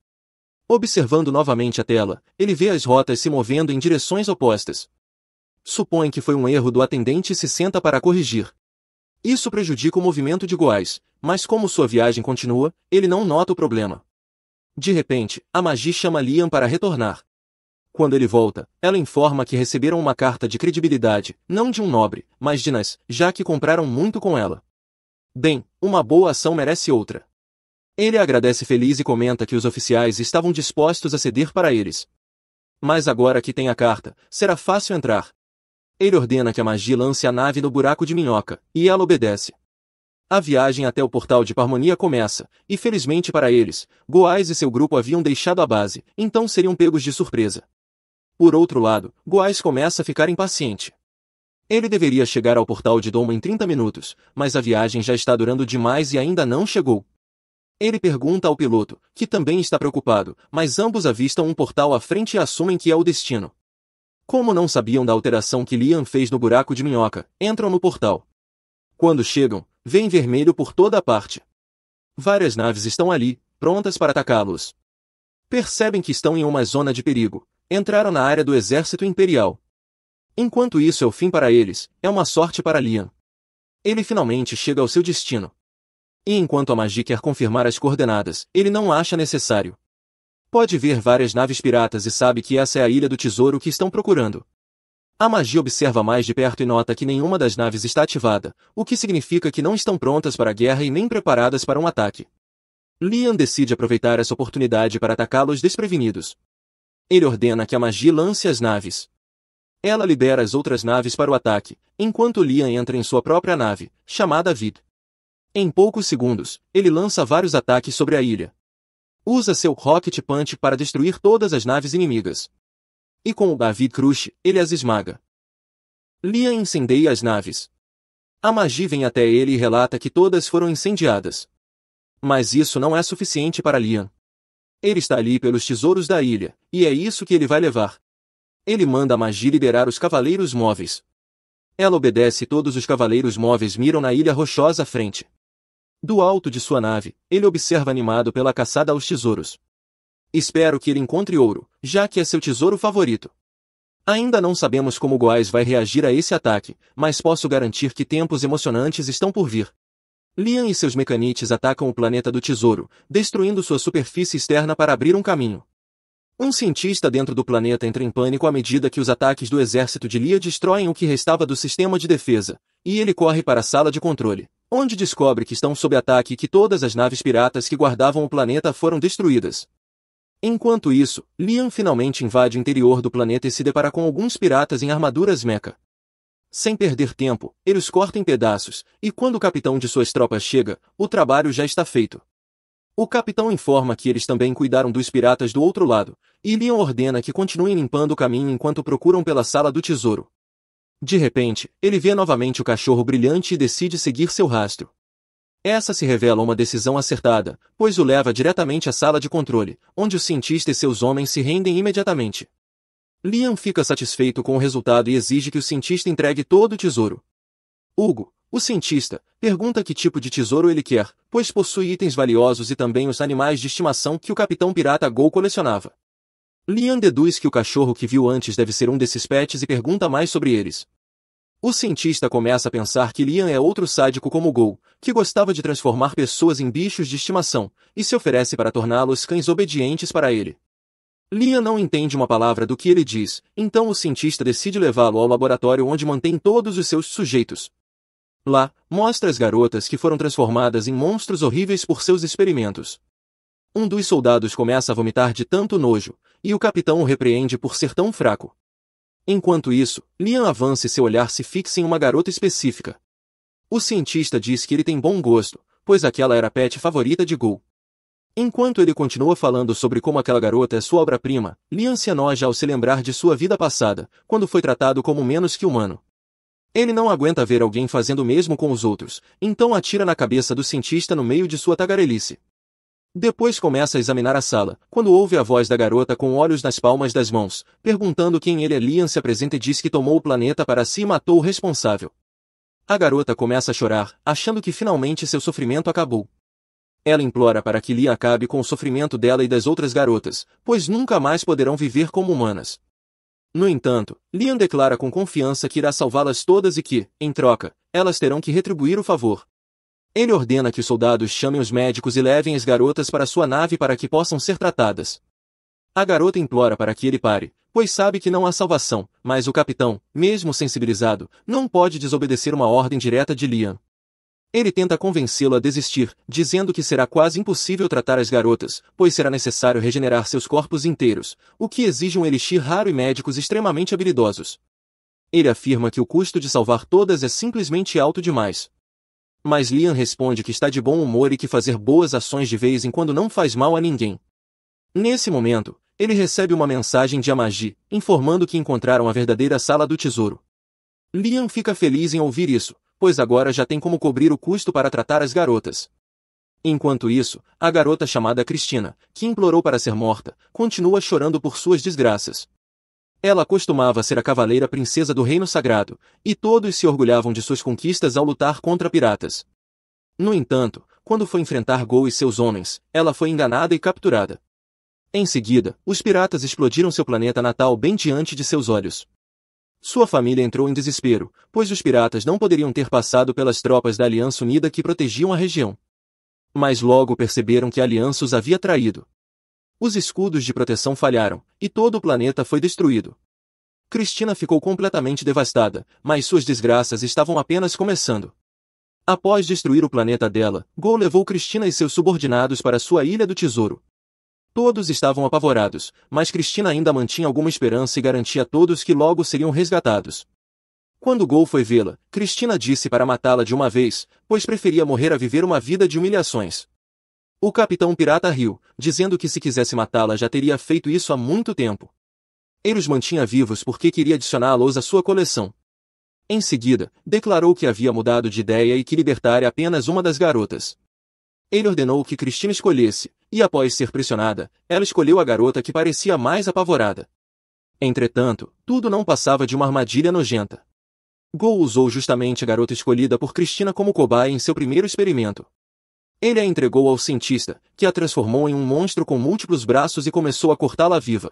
Observando novamente a tela, ele vê as rotas se movendo em direções opostas. Supõe que foi um erro do atendente e se senta para corrigir. Isso prejudica o movimento de Goais, mas como sua viagem continua, ele não nota o problema. De repente, a Magi chama Liam para retornar. Quando ele volta, ela informa que receberam uma carta de credibilidade, não de um nobre, mas de Nas, já que compraram muito com ela. Bem, uma boa ação merece outra. Ele agradece feliz e comenta que os oficiais estavam dispostos a ceder para eles. Mas agora que tem a carta, será fácil entrar. Ele ordena que a Magi lance a nave no buraco de minhoca, e ela obedece. A viagem até o portal de Harmonia começa, e felizmente para eles, Goais e seu grupo haviam deixado a base, então seriam pegos de surpresa. Por outro lado, Goais começa a ficar impaciente. Ele deveria chegar ao portal de Domo em 30 minutos, mas a viagem já está durando demais e ainda não chegou. Ele pergunta ao piloto, que também está preocupado, mas ambos avistam um portal à frente e assumem que é o destino. Como não sabiam da alteração que Liam fez no buraco de minhoca, entram no portal. Quando chegam, veem vermelho por toda a parte. Várias naves estão ali, prontas para atacá-los. Percebem que estão em uma zona de perigo. Entraram na área do exército imperial. Enquanto isso é o fim para eles, é uma sorte para Liam. Ele finalmente chega ao seu destino. E enquanto a Magi quer confirmar as coordenadas, ele não acha necessário. Pode ver várias naves piratas e sabe que essa é a Ilha do Tesouro que estão procurando. A Magi observa mais de perto e nota que nenhuma das naves está ativada, o que significa que não estão prontas para a guerra e nem preparadas para um ataque. Liam decide aproveitar essa oportunidade para atacá-los desprevenidos. Ele ordena que a Magi lance as naves. Ela libera as outras naves para o ataque, enquanto Liam entra em sua própria nave, chamada Vid. Em poucos segundos, ele lança vários ataques sobre a ilha. Usa seu Rocket Punch para destruir todas as naves inimigas. E com o David Crush, ele as esmaga. Liam incendeia as naves. A Magi vem até ele e relata que todas foram incendiadas. Mas isso não é suficiente para Liam. Ele está ali pelos tesouros da ilha, e é isso que ele vai levar. Ele manda a Magi liderar os cavaleiros móveis. Ela obedece e todos os cavaleiros móveis miram na ilha rochosa à frente. Do alto de sua nave, ele observa animado pela caçada aos tesouros. Espero que ele encontre ouro, já que é seu tesouro favorito. Ainda não sabemos como Goais vai reagir a esse ataque, mas posso garantir que tempos emocionantes estão por vir. Liam e seus mecanites atacam o planeta do tesouro, destruindo sua superfície externa para abrir um caminho. Um cientista dentro do planeta entra em pânico à medida que os ataques do exército de Lia destroem o que restava do sistema de defesa, e ele corre para a sala de controle, onde descobre que estão sob ataque e que todas as naves piratas que guardavam o planeta foram destruídas. Enquanto isso, Liam finalmente invade o interior do planeta e se depara com alguns piratas em armaduras mecha. Sem perder tempo, ele os corta em pedaços, e quando o capitão de suas tropas chega, o trabalho já está feito. O capitão informa que eles também cuidaram dos piratas do outro lado, e Liam ordena que continuem limpando o caminho enquanto procuram pela sala do tesouro. De repente, ele vê novamente o cachorro brilhante e decide seguir seu rastro. Essa se revela uma decisão acertada, pois o leva diretamente à sala de controle, onde o cientista e seus homens se rendem imediatamente. Liam fica satisfeito com o resultado e exige que o cientista entregue todo o tesouro. Hugo, o cientista, pergunta que tipo de tesouro ele quer, pois possui itens valiosos e também os animais de estimação que o capitão pirata Gol colecionava. Liam deduz que o cachorro que viu antes deve ser um desses pets e pergunta mais sobre eles. O cientista começa a pensar que Liam é outro sádico como Gol, que gostava de transformar pessoas em bichos de estimação, e se oferece para torná-los cães obedientes para ele. Liam não entende uma palavra do que ele diz, então o cientista decide levá-lo ao laboratório onde mantém todos os seus sujeitos. Lá, mostra as garotas que foram transformadas em monstros horríveis por seus experimentos. Um dos soldados começa a vomitar de tanto nojo, e o capitão o repreende por ser tão fraco. Enquanto isso, Liam avança e seu olhar se fixa em uma garota específica. O cientista diz que ele tem bom gosto, pois aquela era a pet favorita de Gol. Enquanto ele continua falando sobre como aquela garota é sua obra-prima, Liam se enoja ao se lembrar de sua vida passada, quando foi tratado como menos que humano. Ele não aguenta ver alguém fazendo o mesmo com os outros, então atira na cabeça do cientista no meio de sua tagarelice. Depois começa a examinar a sala, quando ouve a voz da garota com olhos nas palmas das mãos, perguntando quem ele é. Liam se apresenta e diz que tomou o planeta para si e matou o responsável. A garota começa a chorar, achando que finalmente seu sofrimento acabou. Ela implora para que Liam acabe com o sofrimento dela e das outras garotas, pois nunca mais poderão viver como humanas. No entanto, Liam declara com confiança que irá salvá-las todas e que, em troca, elas terão que retribuir o favor. Ele ordena que os soldados chamem os médicos e levem as garotas para sua nave para que possam ser tratadas. A garota implora para que ele pare, pois sabe que não há salvação, mas o capitão, mesmo sensibilizado, não pode desobedecer uma ordem direta de Liam. Ele tenta convencê-lo a desistir, dizendo que será quase impossível tratar as garotas, pois será necessário regenerar seus corpos inteiros, o que exige um elixir raro e médicos extremamente habilidosos. Ele afirma que o custo de salvar todas é simplesmente alto demais. Mas Liam responde que está de bom humor e que fazer boas ações de vez em quando não faz mal a ninguém. Nesse momento, ele recebe uma mensagem de Amagi, informando que encontraram a verdadeira sala do tesouro. Liam fica feliz em ouvir isso, pois agora já tem como cobrir o custo para tratar as garotas. Enquanto isso, a garota chamada Cristina, que implorou para ser morta, continua chorando por suas desgraças. Ela costumava ser a cavaleira princesa do Reino Sagrado, e todos se orgulhavam de suas conquistas ao lutar contra piratas. No entanto, quando foi enfrentar Gol e seus homens, ela foi enganada e capturada. Em seguida, os piratas explodiram seu planeta natal bem diante de seus olhos. Sua família entrou em desespero, pois os piratas não poderiam ter passado pelas tropas da Aliança Unida que protegiam a região. Mas logo perceberam que a Aliança os havia traído. Os escudos de proteção falharam, e todo o planeta foi destruído. Cristina ficou completamente devastada, mas suas desgraças estavam apenas começando. Após destruir o planeta dela, Gol levou Cristina e seus subordinados para sua Ilha do Tesouro. Todos estavam apavorados, mas Cristina ainda mantinha alguma esperança e garantia a todos que logo seriam resgatados. Quando Gol foi vê-la, Cristina disse para matá-la de uma vez, pois preferia morrer a viver uma vida de humilhações. O capitão pirata riu, dizendo que se quisesse matá-la já teria feito isso há muito tempo. Ele os mantinha vivos porque queria adicioná-los à sua coleção. Em seguida, declarou que havia mudado de ideia e que libertaria apenas uma das garotas. Ele ordenou que Cristina escolhesse, e após ser pressionada, ela escolheu a garota que parecia mais apavorada. Entretanto, tudo não passava de uma armadilha nojenta. Go usou justamente a garota escolhida por Cristina como cobaia em seu primeiro experimento. Ele a entregou ao cientista, que a transformou em um monstro com múltiplos braços e começou a cortá-la viva.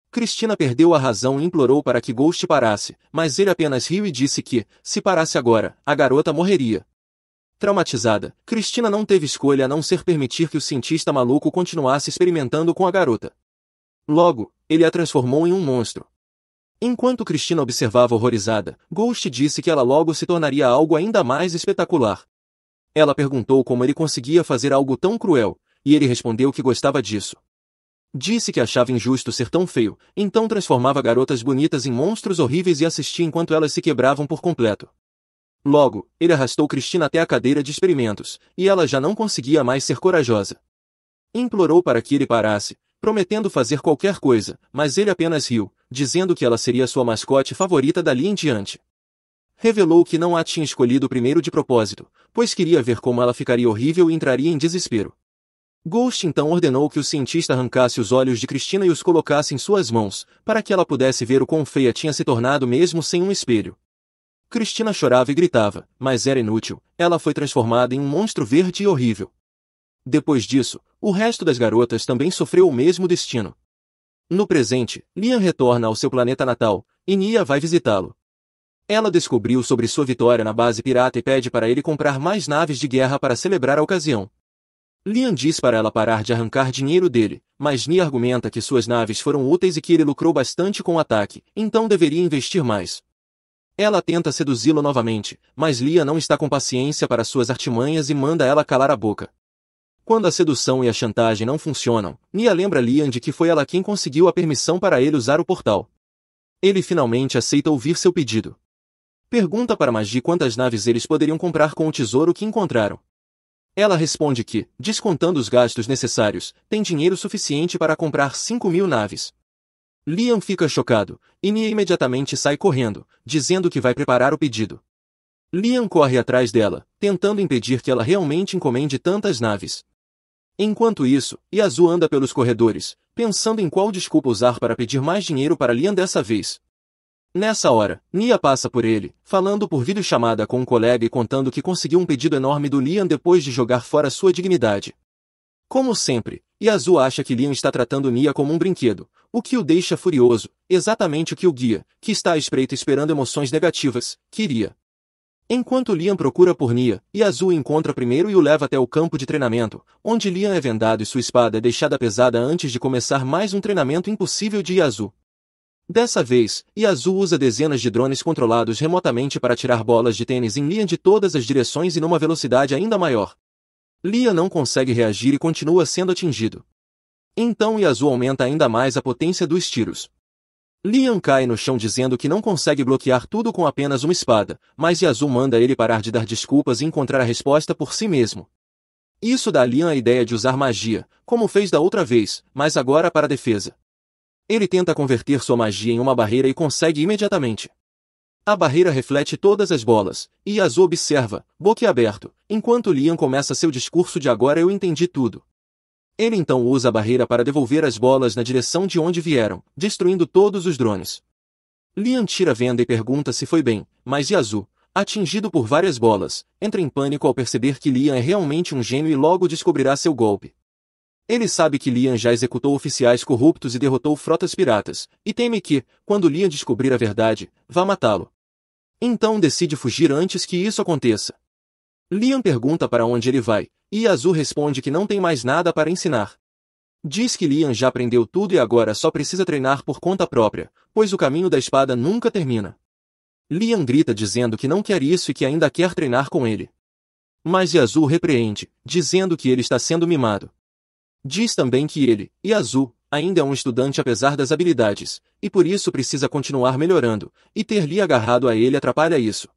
Cristina perdeu a razão e implorou para que Ghost parasse, mas ele apenas riu e disse que, se parasse agora, a garota morreria. Traumatizada, Cristina não teve escolha a não ser permitir que o cientista maluco continuasse experimentando com a garota. Logo, ele a transformou em um monstro. Enquanto Cristina observava horrorizada, Ghost disse que ela logo se tornaria algo ainda mais espetacular. Ela perguntou como ele conseguia fazer algo tão cruel, e ele respondeu que gostava disso. Disse que achava injusto ser tão feio, então transformava garotas bonitas em monstros horríveis e assistia enquanto elas se quebravam por completo. Logo, ele arrastou Cristina até a cadeira de experimentos, e ela já não conseguia mais ser corajosa. Implorou para que ele parasse, prometendo fazer qualquer coisa, mas ele apenas riu, dizendo que ela seria sua mascote favorita dali em diante. Revelou que não a tinha escolhido primeiro de propósito, pois queria ver como ela ficaria horrível e entraria em desespero. Ghost então ordenou que o cientista arrancasse os olhos de Cristina e os colocasse em suas mãos, para que ela pudesse ver o quão feia tinha se tornado mesmo sem um espelho. Cristina chorava e gritava, mas era inútil, ela foi transformada em um monstro verde e horrível. Depois disso, o resto das garotas também sofreu o mesmo destino. No presente, Liam retorna ao seu planeta natal, e Nia vai visitá-lo. Ela descobriu sobre sua vitória na base pirata e pede para ele comprar mais naves de guerra para celebrar a ocasião. Liam diz para ela parar de arrancar dinheiro dele, mas Nia argumenta que suas naves foram úteis e que ele lucrou bastante com o ataque, então deveria investir mais. Ela tenta seduzi-lo novamente, mas Liam não está com paciência para suas artimanhas e manda ela calar a boca. Quando a sedução e a chantagem não funcionam, Nia lembra Liam de que foi ela quem conseguiu a permissão para ele usar o portal. Ele finalmente aceita ouvir seu pedido. Pergunta para Magi quantas naves eles poderiam comprar com o tesouro que encontraram. Ela responde que, descontando os gastos necessários, tem dinheiro suficiente para comprar 5.000 naves. Liam fica chocado, e Nia imediatamente sai correndo, dizendo que vai preparar o pedido. Liam corre atrás dela, tentando impedir que ela realmente encomende tantas naves. Enquanto isso, Yazoo anda pelos corredores, pensando em qual desculpa usar para pedir mais dinheiro para Liam dessa vez. Nessa hora, Nia passa por ele, falando por videochamada com um colega e contando que conseguiu um pedido enorme do Liam depois de jogar fora sua dignidade. Como sempre, Yazoo acha que Liam está tratando Nia como um brinquedo, o que o deixa furioso, exatamente o que o guia, que está à espreita esperando emoções negativas, queria. Enquanto Liam procura por Nia, Yazoo o encontra primeiro e o leva até o campo de treinamento, onde Liam é vendado e sua espada é deixada pesada antes de começar mais um treinamento impossível de Yazoo. Dessa vez, Yazoo usa dezenas de drones controlados remotamente para tirar bolas de tênis em Liam de todas as direções e numa velocidade ainda maior. Liam não consegue reagir e continua sendo atingido. Então Yazoo aumenta ainda mais a potência dos tiros. Liam cai no chão dizendo que não consegue bloquear tudo com apenas uma espada, mas Yazoo manda ele parar de dar desculpas e encontrar a resposta por si mesmo. Isso dá a Liam a ideia de usar magia, como fez da outra vez, mas agora para a defesa. Ele tenta converter sua magia em uma barreira e consegue imediatamente. A barreira reflete todas as bolas, e Yazoo observa, boquiaberto, enquanto Liam começa seu discurso de agora eu entendi tudo. Ele então usa a barreira para devolver as bolas na direção de onde vieram, destruindo todos os drones. Liam tira a venda e pergunta se foi bem, mas Yazoo, atingido por várias bolas, entra em pânico ao perceber que Liam é realmente um gênio e logo descobrirá seu golpe. Ele sabe que Liam já executou oficiais corruptos e derrotou frotas piratas, e teme que, quando Liam descobrir a verdade, vá matá-lo. Então decide fugir antes que isso aconteça. Liam pergunta para onde ele vai, e Yazoo responde que não tem mais nada para ensinar. Diz que Liam já aprendeu tudo e agora só precisa treinar por conta própria, pois o caminho da espada nunca termina. Liam grita dizendo que não quer isso e que ainda quer treinar com ele. Mas Yazoo repreende, dizendo que ele está sendo mimado. Diz também que ele, Yazoo, ainda é um estudante apesar das habilidades, e por isso precisa continuar melhorando, e ter Liam agarrado a ele atrapalha isso.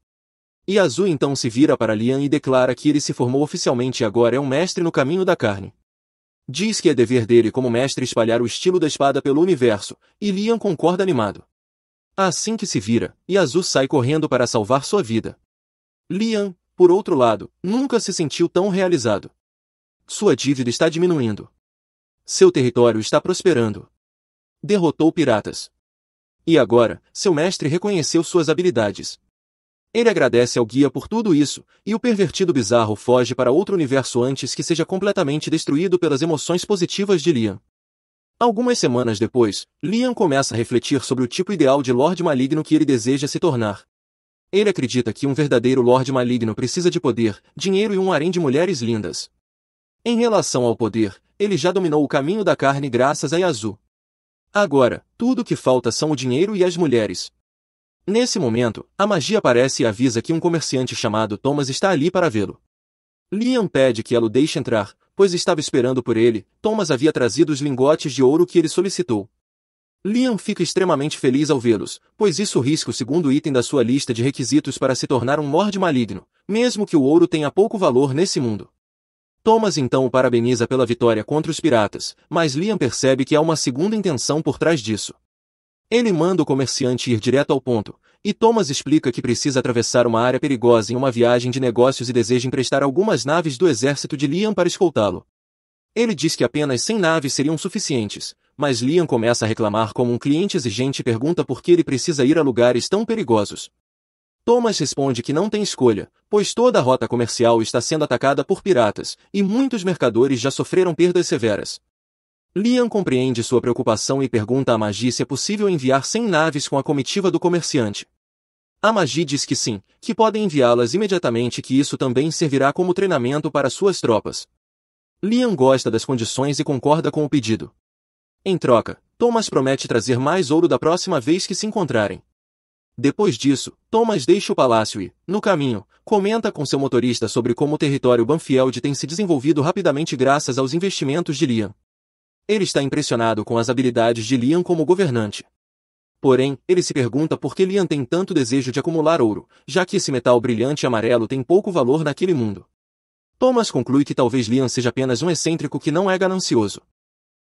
Yazoo então se vira para Liam e declara que ele se formou oficialmente e agora é um mestre no caminho da carne. Diz que é dever dele como mestre espalhar o estilo da espada pelo universo, e Liam concorda animado. Assim que se vira, Yazoo sai correndo para salvar sua vida. Liam, por outro lado, nunca se sentiu tão realizado. sua dívida está diminuindo. Seu território está prosperando. Derrotou piratas. E agora, seu mestre reconheceu suas habilidades. Ele agradece ao guia por tudo isso, e o pervertido bizarro foge para outro universo antes que seja completamente destruído pelas emoções positivas de Liam. Algumas semanas depois, Liam começa a refletir sobre o tipo ideal de Lorde Maligno que ele deseja se tornar. Ele acredita que um verdadeiro Lorde Maligno precisa de poder, dinheiro e um harém de mulheres lindas. Em relação ao poder, ele já dominou o caminho da carne graças a Yazoo. Agora, tudo o que falta são o dinheiro e as mulheres. Nesse momento, a magia aparece e avisa que um comerciante chamado Thomas está ali para vê-lo. Liam pede que ela o deixe entrar, pois estava esperando por ele. Thomas havia trazido os lingotes de ouro que ele solicitou. Liam fica extremamente feliz ao vê-los, pois isso risca o segundo item da sua lista de requisitos para se tornar um Lorde Maligno, mesmo que o ouro tenha pouco valor nesse mundo. Thomas então o parabeniza pela vitória contra os piratas, mas Liam percebe que há uma segunda intenção por trás disso. Ele manda o comerciante ir direto ao ponto, e Thomas explica que precisa atravessar uma área perigosa em uma viagem de negócios e deseja emprestar algumas naves do exército de Liam para escoltá-lo. Ele diz que apenas 100 naves seriam suficientes, mas Liam começa a reclamar como um cliente exigente e pergunta por que ele precisa ir a lugares tão perigosos. Thomas responde que não tem escolha, pois toda a rota comercial está sendo atacada por piratas, e muitos mercadores já sofreram perdas severas. Liam compreende sua preocupação e pergunta a Magi se é possível enviar 100 naves com a comitiva do comerciante. A Magi diz que sim, que podem enviá-las imediatamente e que isso também servirá como treinamento para suas tropas. Liam gosta das condições e concorda com o pedido. Em troca, Thomas promete trazer mais ouro da próxima vez que se encontrarem. Depois disso, Thomas deixa o palácio e, no caminho, comenta com seu motorista sobre como o território Banfield tem se desenvolvido rapidamente graças aos investimentos de Liam. Ele está impressionado com as habilidades de Liam como governante. Porém, ele se pergunta por que Liam tem tanto desejo de acumular ouro, já que esse metal brilhante amarelo tem pouco valor naquele mundo. Thomas conclui que talvez Liam seja apenas um excêntrico que não é ganancioso.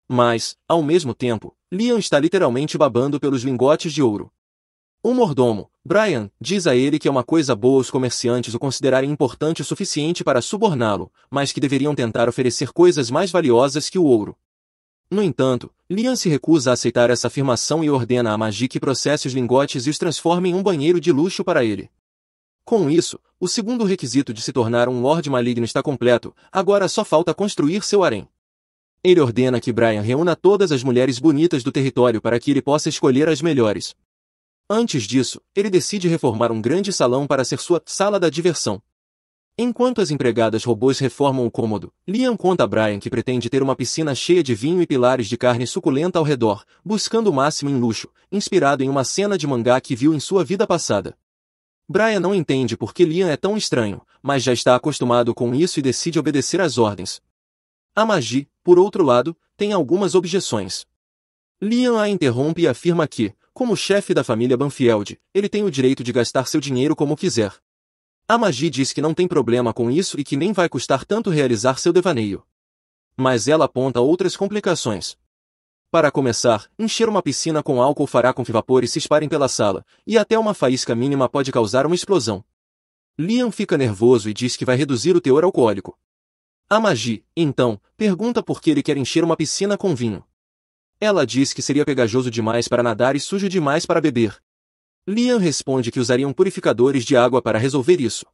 Mas, ao mesmo tempo, Liam está literalmente babando pelos lingotes de ouro. O mordomo, Brian, diz a ele que é uma coisa boa os comerciantes o considerarem importante o suficiente para suborná-lo, mas que deveriam tentar oferecer coisas mais valiosas que o ouro. No entanto, Liam se recusa a aceitar essa afirmação e ordena a Magi que processe os lingotes e os transforme em um banheiro de luxo para ele. Com isso, o segundo requisito de se tornar um Lorde Maligno está completo, agora só falta construir seu harém. Ele ordena que Brian reúna todas as mulheres bonitas do território para que ele possa escolher as melhores. Antes disso, ele decide reformar um grande salão para ser sua sala da diversão. Enquanto as empregadas robôs reformam o cômodo, Liam conta a Brian que pretende ter uma piscina cheia de vinho e pilares de carne suculenta ao redor, buscando o máximo em luxo, inspirado em uma cena de mangá que viu em sua vida passada. Brian não entende por que Liam é tão estranho, mas já está acostumado com isso e decide obedecer às ordens. A Magi, por outro lado, tem algumas objeções. Liam a interrompe e afirma que, como chefe da família Banfield, ele tem o direito de gastar seu dinheiro como quiser. A Magi diz que não tem problema com isso e que nem vai custar tanto realizar seu devaneio. Mas ela aponta outras complicações. Para começar, encher uma piscina com álcool fará com que vapores se espalhem pela sala, e até uma faísca mínima pode causar uma explosão. Liam fica nervoso e diz que vai reduzir o teor alcoólico. A Magi, então, pergunta por que ele quer encher uma piscina com vinho. Ela diz que seria pegajoso demais para nadar e sujo demais para beber. Liam responde que usariam purificadores de água para resolver isso.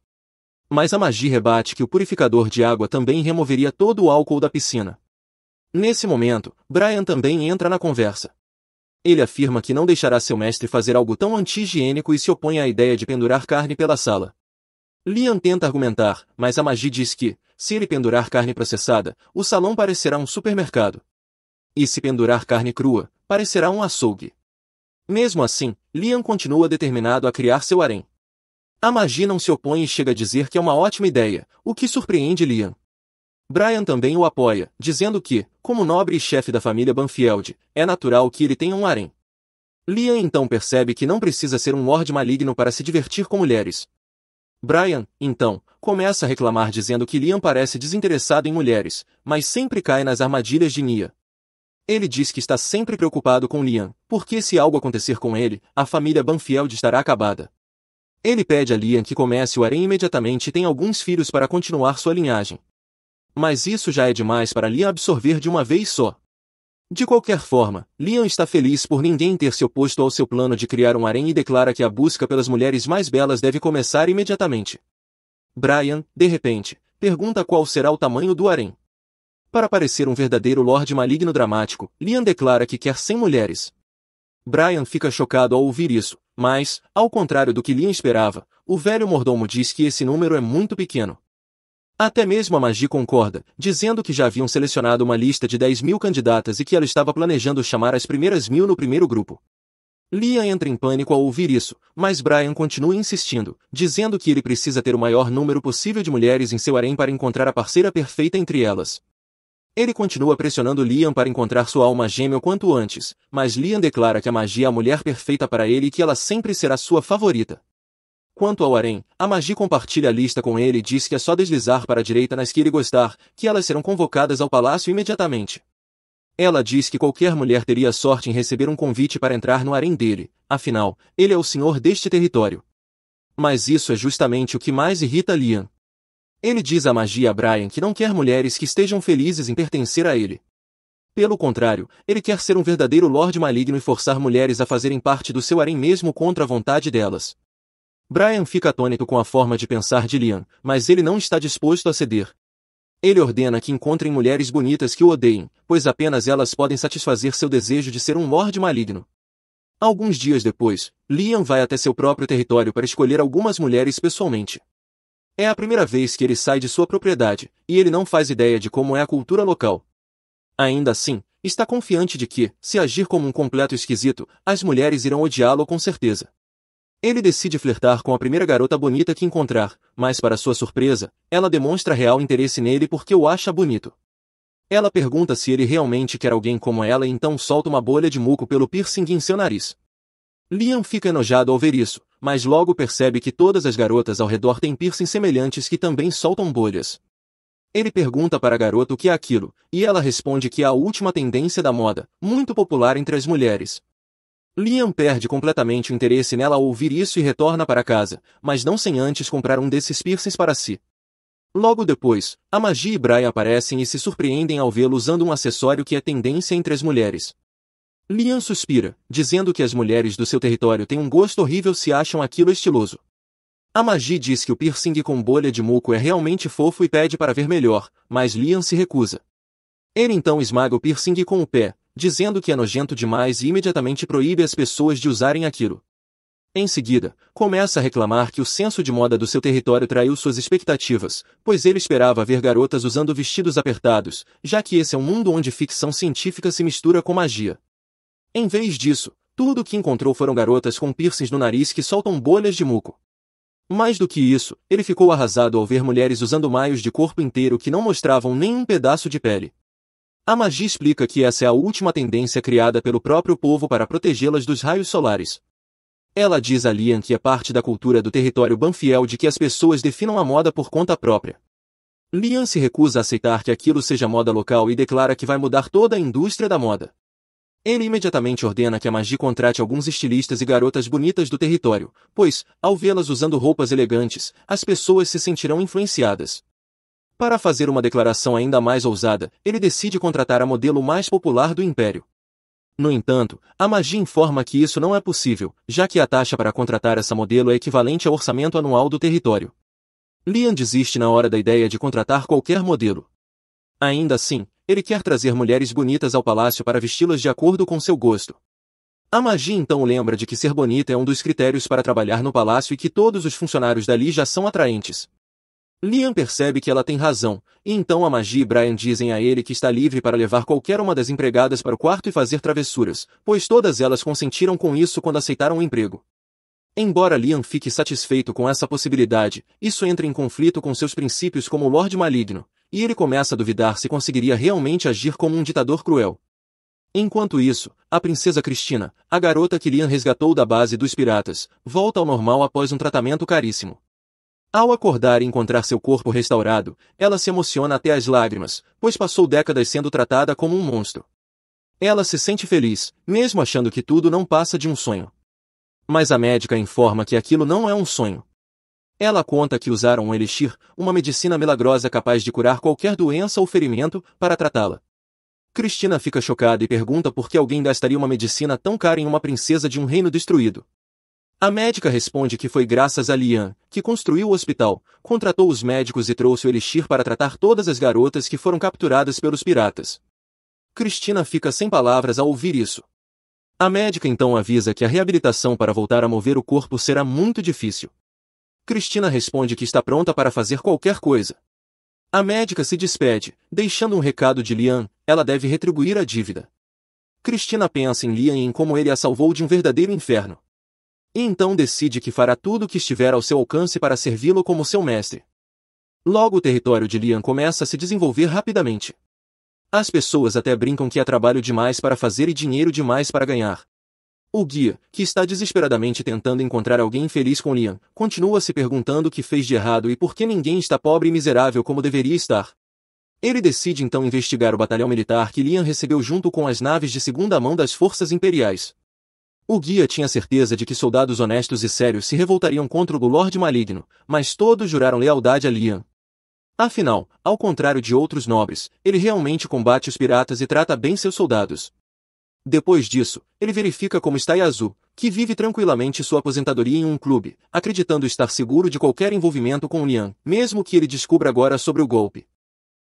Mas a Magi rebate que o purificador de água também removeria todo o álcool da piscina. Nesse momento, Brian também entra na conversa. Ele afirma que não deixará seu mestre fazer algo tão anti-higiênico e se opõe à ideia de pendurar carne pela sala. Liam tenta argumentar, mas a Magi diz que, se ele pendurar carne processada, o salão parecerá um supermercado. E se pendurar carne crua, parecerá um açougue. Mesmo assim, Liam continua determinado a criar seu harém. A Magi não se opõe e chega a dizer que é uma ótima ideia, o que surpreende Liam. Brian também o apoia, dizendo que, como nobre e chefe da família Banfield, é natural que ele tenha um harém. Liam então percebe que não precisa ser um Lorde Maligno para se divertir com mulheres. Brian, então, começa a reclamar dizendo que Liam parece desinteressado em mulheres, mas sempre cai nas armadilhas de Nia. Ele diz que está sempre preocupado com Liam, porque se algo acontecer com ele, a família Banfield estará acabada. Ele pede a Liam que comece o harém imediatamente e tenha alguns filhos para continuar sua linhagem. Mas isso já é demais para Liam absorver de uma vez só. De qualquer forma, Liam está feliz por ninguém ter se oposto ao seu plano de criar um harém e declara que a busca pelas mulheres mais belas deve começar imediatamente. Brian, de repente, pergunta qual será o tamanho do harém. Para parecer um verdadeiro Lorde Maligno dramático, Liam declara que quer 100 mulheres. Brian fica chocado ao ouvir isso, mas, ao contrário do que Liam esperava, o velho mordomo diz que esse número é muito pequeno. Até mesmo a Magi concorda, dizendo que já haviam selecionado uma lista de 10.000 candidatas e que ela estava planejando chamar as primeiras 1.000 no primeiro grupo. Liam entra em pânico ao ouvir isso, mas Brian continua insistindo, dizendo que ele precisa ter o maior número possível de mulheres em seu harém para encontrar a parceira perfeita entre elas. Ele continua pressionando Liam para encontrar sua alma gêmea o quanto antes, mas Liam declara que a Magi é a mulher perfeita para ele e que ela sempre será sua favorita. Quanto ao harém, a Magi compartilha a lista com ele e diz que é só deslizar para a direita nas que ele gostar, que elas serão convocadas ao palácio imediatamente. Ela diz que qualquer mulher teria sorte em receber um convite para entrar no harém dele, afinal, ele é o senhor deste território. Mas isso é justamente o que mais irrita Liam. Ele diz a Magi e a Brian que não quer mulheres que estejam felizes em pertencer a ele. Pelo contrário, ele quer ser um verdadeiro Lorde Maligno e forçar mulheres a fazerem parte do seu harém mesmo contra a vontade delas. Brian fica atônito com a forma de pensar de Liam, mas ele não está disposto a ceder. Ele ordena que encontrem mulheres bonitas que o odeiem, pois apenas elas podem satisfazer seu desejo de ser um Lorde Maligno. Alguns dias depois, Liam vai até seu próprio território para escolher algumas mulheres pessoalmente. É a primeira vez que ele sai de sua propriedade, e ele não faz ideia de como é a cultura local. Ainda assim, está confiante de que, se agir como um completo esquisito, as mulheres irão odiá-lo com certeza. Ele decide flertar com a primeira garota bonita que encontrar, mas para sua surpresa, ela demonstra real interesse nele porque o acha bonito. Ela pergunta se ele realmente quer alguém como ela e então solta uma bolha de muco pelo piercing em seu nariz. Liam fica enojado ao ver isso, mas logo percebe que todas as garotas ao redor têm piercings semelhantes que também soltam bolhas. Ele pergunta para a garota o que é aquilo, e ela responde que é a última tendência da moda, muito popular entre as mulheres. Liam perde completamente o interesse nela ao ouvir isso e retorna para casa, mas não sem antes comprar um desses piercings para si. Logo depois, a Magi e Brian aparecem e se surpreendem ao vê-lo usando um acessório que é tendência entre as mulheres. Liam suspira, dizendo que as mulheres do seu território têm um gosto horrível se acham aquilo estiloso. A Magi diz que o piercing com bolha de muco é realmente fofo e pede para ver melhor, mas Liam se recusa. Ele então esmaga o piercing com o pé, dizendo que é nojento demais e imediatamente proíbe as pessoas de usarem aquilo. Em seguida, começa a reclamar que o senso de moda do seu território traiu suas expectativas, pois ele esperava ver garotas usando vestidos apertados, já que esse é um mundo onde ficção científica se mistura com magia. Em vez disso, tudo o que encontrou foram garotas com piercings no nariz que soltam bolhas de muco. Mais do que isso, ele ficou arrasado ao ver mulheres usando maios de corpo inteiro que não mostravam nem um pedaço de pele. A Magi explica que essa é a última tendência criada pelo próprio povo para protegê-las dos raios solares. Ela diz a Liam que é parte da cultura do território Banfiel de que as pessoas definam a moda por conta própria. Liam se recusa a aceitar que aquilo seja moda local e declara que vai mudar toda a indústria da moda. Ele imediatamente ordena que a Magi contrate alguns estilistas e garotas bonitas do território, pois, ao vê-las usando roupas elegantes, as pessoas se sentirão influenciadas. Para fazer uma declaração ainda mais ousada, ele decide contratar a modelo mais popular do Império. No entanto, a Magi informa que isso não é possível, já que a taxa para contratar essa modelo é equivalente ao orçamento anual do território. Liam desiste na hora da ideia de contratar qualquer modelo. Ainda assim, ele quer trazer mulheres bonitas ao palácio para vesti-las de acordo com seu gosto. A Magi então lembra de que ser bonita é um dos critérios para trabalhar no palácio e que todos os funcionários dali já são atraentes. Liam percebe que ela tem razão, e então a Magi e Brian dizem a ele que está livre para levar qualquer uma das empregadas para o quarto e fazer travessuras, pois todas elas consentiram com isso quando aceitaram o emprego. Embora Liam fique satisfeito com essa possibilidade, isso entra em conflito com seus princípios como Lorde Maligno, e ele começa a duvidar se conseguiria realmente agir como um ditador cruel. Enquanto isso, a princesa Cristina, a garota que Liam resgatou da base dos piratas, volta ao normal após um tratamento caríssimo. Ao acordar e encontrar seu corpo restaurado, ela se emociona até as lágrimas, pois passou décadas sendo tratada como um monstro. Ela se sente feliz, mesmo achando que tudo não passa de um sonho. Mas a médica informa que aquilo não é um sonho. Ela conta que usaram um elixir, uma medicina milagrosa capaz de curar qualquer doença ou ferimento, para tratá-la. Cristina fica chocada e pergunta por que alguém gastaria uma medicina tão cara em uma princesa de um reino destruído. A médica responde que foi graças a Lian, que construiu o hospital, contratou os médicos e trouxe o elixir para tratar todas as garotas que foram capturadas pelos piratas. Cristina fica sem palavras ao ouvir isso. A médica então avisa que a reabilitação para voltar a mover o corpo será muito difícil. Cristina responde que está pronta para fazer qualquer coisa. A médica se despede, deixando um recado de Lian: ela deve retribuir a dívida. Cristina pensa em Lian e em como ele a salvou de um verdadeiro inferno. E então decide que fará tudo o que estiver ao seu alcance para servi-lo como seu mestre. Logo o território de Lian começa a se desenvolver rapidamente. As pessoas até brincam que há trabalho demais para fazer e dinheiro demais para ganhar. O guia, que está desesperadamente tentando encontrar alguém feliz com Lian, continua se perguntando o que fez de errado e por que ninguém está pobre e miserável como deveria estar. Ele decide então investigar o batalhão militar que Lian recebeu junto com as naves de segunda mão das forças imperiais. O guia tinha certeza de que soldados honestos e sérios se revoltariam contra o Lorde Maligno, mas todos juraram lealdade a Lian. Afinal, ao contrário de outros nobres, ele realmente combate os piratas e trata bem seus soldados. Depois disso, ele verifica como está Yazu, que vive tranquilamente sua aposentadoria em um clube, acreditando estar seguro de qualquer envolvimento com Lian, mesmo que ele descubra agora sobre o golpe.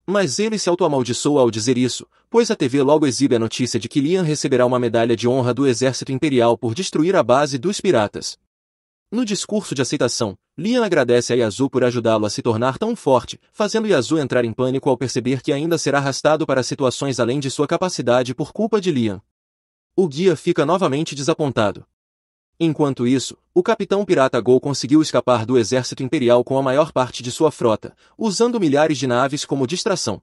Mas ele se autoamaldiçoa ao dizer isso, pois a TV logo exibe a notícia de que Lian receberá uma medalha de honra do exército imperial por destruir a base dos piratas. No discurso de aceitação, Lian agradece a Yazu por ajudá-lo a se tornar tão forte, fazendo Yazu entrar em pânico ao perceber que ainda será arrastado para situações além de sua capacidade por culpa de Lian. O guia fica novamente desapontado. Enquanto isso, o capitão pirata Gol conseguiu escapar do exército imperial com a maior parte de sua frota, usando milhares de naves como distração.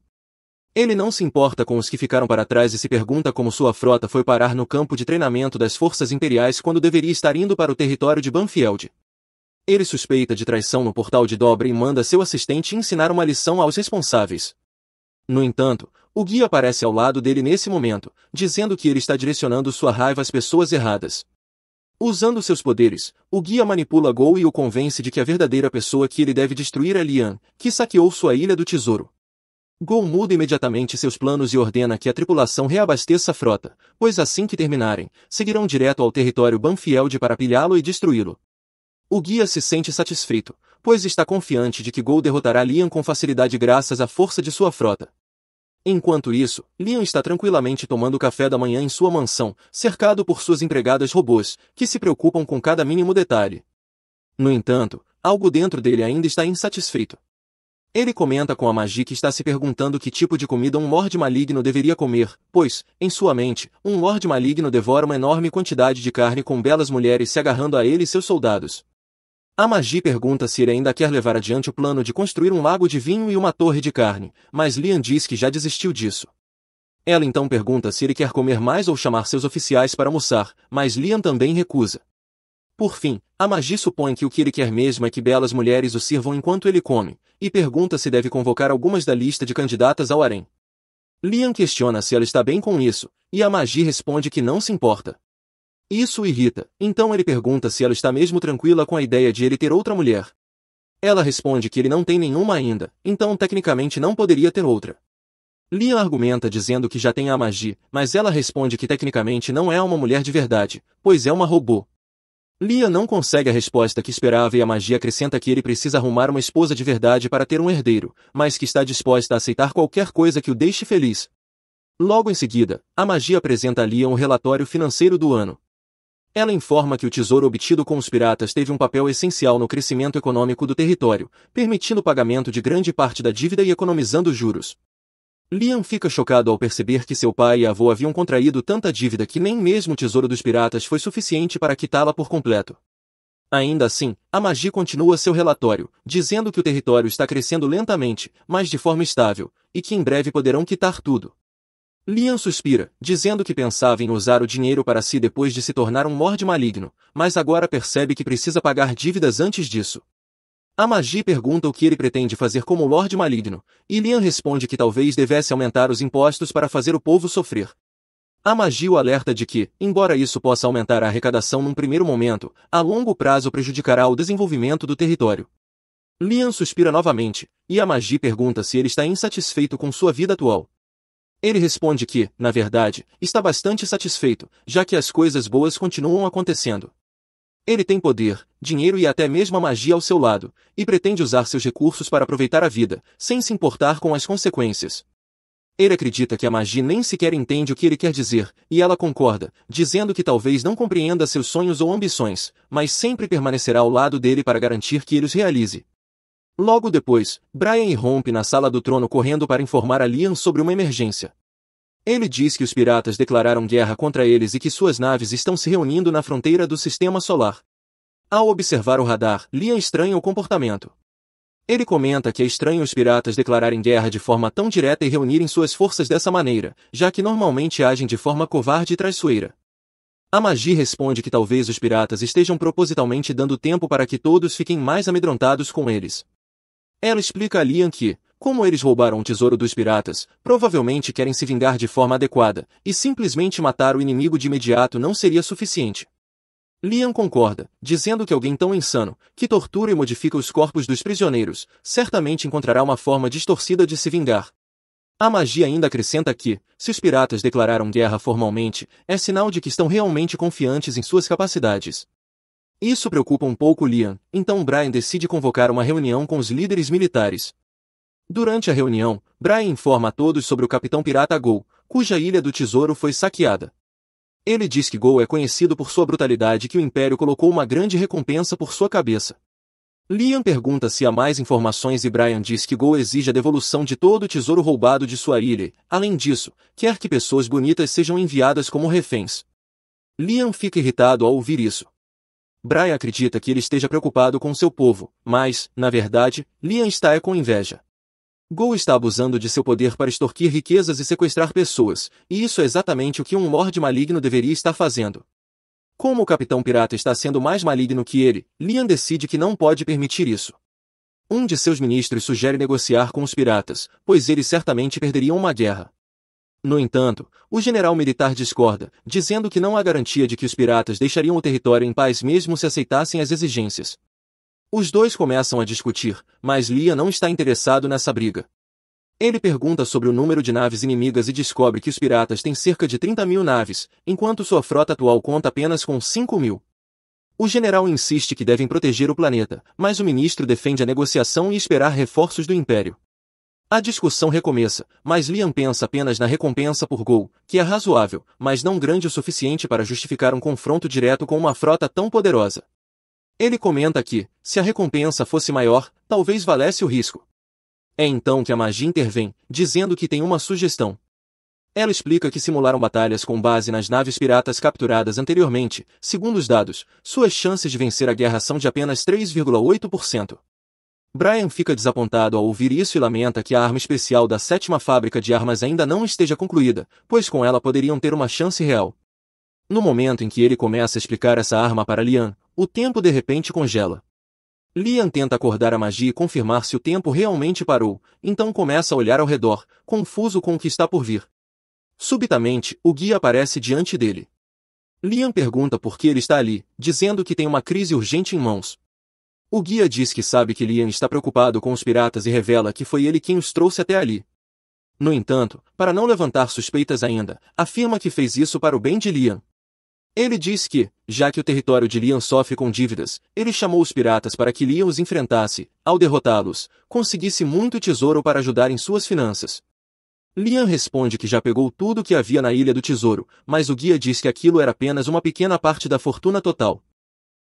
Ele não se importa com os que ficaram para trás e se pergunta como sua frota foi parar no campo de treinamento das forças imperiais quando deveria estar indo para o território de Banfield. Ele suspeita de traição no portal de Dobra e manda seu assistente ensinar uma lição aos responsáveis. No entanto, o guia aparece ao lado dele nesse momento, dizendo que ele está direcionando sua raiva às pessoas erradas. Usando seus poderes, o guia manipula Gol e o convence de que a verdadeira pessoa que ele deve destruir é Lian, que saqueou sua ilha do tesouro. Gol muda imediatamente seus planos e ordena que a tripulação reabasteça a frota, pois assim que terminarem, seguirão direto ao território Banfield para pilhá-lo e destruí-lo. O guia se sente satisfeito, pois está confiante de que Gol derrotará Lian com facilidade graças à força de sua frota. Enquanto isso, Lian está tranquilamente tomando café da manhã em sua mansão, cercado por suas empregadas robôs, que se preocupam com cada mínimo detalhe. No entanto, algo dentro dele ainda está insatisfeito. Ele comenta com a Magi que está se perguntando que tipo de comida um Lorde Maligno deveria comer, pois, em sua mente, um Lorde Maligno devora uma enorme quantidade de carne com belas mulheres se agarrando a ele e seus soldados. A Magi pergunta se ele ainda quer levar adiante o plano de construir um lago de vinho e uma torre de carne, mas Lian diz que já desistiu disso. Ela então pergunta se ele quer comer mais ou chamar seus oficiais para almoçar, mas Lian também recusa. Por fim, a Magi supõe que o que ele quer mesmo é que belas mulheres o sirvam enquanto ele come, e pergunta se deve convocar algumas da lista de candidatas ao harém. Lian questiona se ela está bem com isso, e a Magi responde que não se importa. Isso o irrita, então ele pergunta se ela está mesmo tranquila com a ideia de ele ter outra mulher. Ela responde que ele não tem nenhuma ainda, então tecnicamente não poderia ter outra. Lian argumenta dizendo que já tem a Magi, mas ela responde que tecnicamente não é uma mulher de verdade, pois é uma robô. Lian não consegue a resposta que esperava e a Magi acrescenta que ele precisa arrumar uma esposa de verdade para ter um herdeiro, mas que está disposta a aceitar qualquer coisa que o deixe feliz. Logo em seguida, a Magi apresenta a Lian o relatório financeiro do ano. Ela informa que o tesouro obtido com os piratas teve um papel essencial no crescimento econômico do território, permitindo o pagamento de grande parte da dívida e economizando juros. Lian fica chocado ao perceber que seu pai e avô haviam contraído tanta dívida que nem mesmo o tesouro dos piratas foi suficiente para quitá-la por completo. Ainda assim, a Magi continua seu relatório, dizendo que o território está crescendo lentamente, mas de forma estável, e que em breve poderão quitar tudo. Lian suspira, dizendo que pensava em usar o dinheiro para si depois de se tornar um Lorde Maligno, mas agora percebe que precisa pagar dívidas antes disso. A Magi pergunta o que ele pretende fazer como Lorde Maligno, e Lian responde que talvez devesse aumentar os impostos para fazer o povo sofrer. A Magi o alerta de que, embora isso possa aumentar a arrecadação num primeiro momento, a longo prazo prejudicará o desenvolvimento do território. Liam suspira novamente, e a Magi pergunta se ele está insatisfeito com sua vida atual. Ele responde que, na verdade, está bastante satisfeito, já que as coisas boas continuam acontecendo. Ele tem poder, dinheiro e até mesmo a magia ao seu lado, e pretende usar seus recursos para aproveitar a vida, sem se importar com as consequências. Ele acredita que a magia nem sequer entende o que ele quer dizer, e ela concorda, dizendo que talvez não compreenda seus sonhos ou ambições, mas sempre permanecerá ao lado dele para garantir que ele os realize. Logo depois, Brian irrompe na sala do trono correndo para informar a Liam sobre uma emergência. Ele diz que os piratas declararam guerra contra eles e que suas naves estão se reunindo na fronteira do sistema solar. Ao observar o radar, Liam estranha o comportamento. Ele comenta que é estranho os piratas declararem guerra de forma tão direta e reunirem suas forças dessa maneira, já que normalmente agem de forma covarde e traiçoeira. A Magi responde que talvez os piratas estejam propositalmente dando tempo para que todos fiquem mais amedrontados com eles. Ela explica a Liam que, como eles roubaram o tesouro dos piratas, provavelmente querem se vingar de forma adequada, e simplesmente matar o inimigo de imediato não seria suficiente. Liam concorda, dizendo que alguém tão insano, que tortura e modifica os corpos dos prisioneiros, certamente encontrará uma forma distorcida de se vingar. A Magi ainda acrescenta que, se os piratas declararam guerra formalmente, é sinal de que estão realmente confiantes em suas capacidades. Isso preocupa um pouco Liam, então Brian decide convocar uma reunião com os líderes militares. Durante a reunião, Brian informa a todos sobre o capitão pirata Go, cuja ilha do tesouro foi saqueada. Ele diz que Go é conhecido por sua brutalidade e que o Império colocou uma grande recompensa por sua cabeça. Liam pergunta se há mais informações e Brian diz que Go exige a devolução de todo o tesouro roubado de sua ilha e, além disso, quer que pessoas bonitas sejam enviadas como reféns. Liam fica irritado ao ouvir isso. Brian acredita que ele esteja preocupado com seu povo, mas, na verdade, Liam está com inveja. Go está abusando de seu poder para extorquir riquezas e sequestrar pessoas, e isso é exatamente o que um Lorde maligno deveria estar fazendo. Como o Capitão Pirata está sendo mais maligno que ele, Liam decide que não pode permitir isso. Um de seus ministros sugere negociar com os piratas, pois eles certamente perderiam uma guerra. No entanto, o general militar discorda, dizendo que não há garantia de que os piratas deixariam o território em paz mesmo se aceitassem as exigências. Os dois começam a discutir, mas Liam não está interessado nessa briga. Ele pergunta sobre o número de naves inimigas e descobre que os piratas têm cerca de 30.000 naves, enquanto sua frota atual conta apenas com 5.000. O general insiste que devem proteger o planeta, mas o ministro defende a negociação e esperar reforços do Império. A discussão recomeça, mas Liam pensa apenas na recompensa por Go, que é razoável, mas não grande o suficiente para justificar um confronto direto com uma frota tão poderosa. Ele comenta que, se a recompensa fosse maior, talvez valesse o risco. É então que a Magi intervém, dizendo que tem uma sugestão. Ela explica que simularam batalhas com base nas naves piratas capturadas anteriormente, segundo os dados, suas chances de vencer a guerra são de apenas 3,8%. Brian fica desapontado ao ouvir isso e lamenta que a arma especial da 7ª fábrica de armas ainda não esteja concluída, pois com ela poderiam ter uma chance real. No momento em que ele começa a explicar essa arma para Liam, o tempo de repente congela. Liam tenta acordar a Magi e confirmar se o tempo realmente parou, então começa a olhar ao redor, confuso com o que está por vir. Subitamente, o guia aparece diante dele. Liam pergunta por que ele está ali, dizendo que tem uma crise urgente em mãos. O guia diz que sabe que Liam está preocupado com os piratas e revela que foi ele quem os trouxe até ali. No entanto, para não levantar suspeitas ainda, afirma que fez isso para o bem de Liam. Ele diz que, já que o território de Liam sofre com dívidas, ele chamou os piratas para que Liam os enfrentasse, ao derrotá-los, conseguisse muito tesouro para ajudar em suas finanças. Liam responde que já pegou tudo o que havia na Ilha do Tesouro, mas o guia diz que aquilo era apenas uma pequena parte da fortuna total.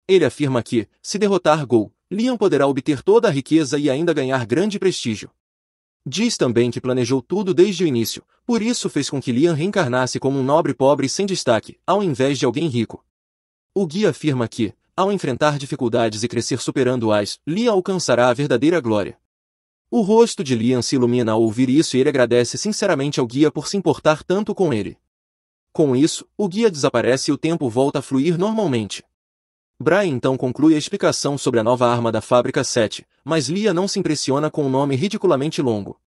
Ele afirma que, se derrotar Go, Liam poderá obter toda a riqueza e ainda ganhar grande prestígio. Diz também que planejou tudo desde o início, por isso fez com que Liam reencarnasse como um nobre pobre sem destaque, ao invés de alguém rico. O guia afirma que, ao enfrentar dificuldades e crescer superando-as, Liam alcançará a verdadeira glória. O rosto de Liam se ilumina ao ouvir isso e ele agradece sinceramente ao guia por se importar tanto com ele. Com isso, o guia desaparece e o tempo volta a fluir normalmente. Brian então conclui a explicação sobre a nova arma da Fábrica 7, mas Liam não se impressiona com o nome ridiculamente longo.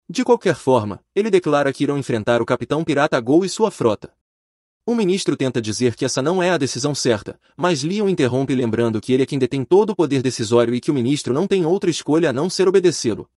De qualquer forma, ele declara que irão enfrentar o Capitão Pirata Go e sua frota. O ministro tenta dizer que essa não é a decisão certa, mas Leon interrompe lembrando que ele é quem detém todo o poder decisório e que o ministro não tem outra escolha a não ser obedecê-lo.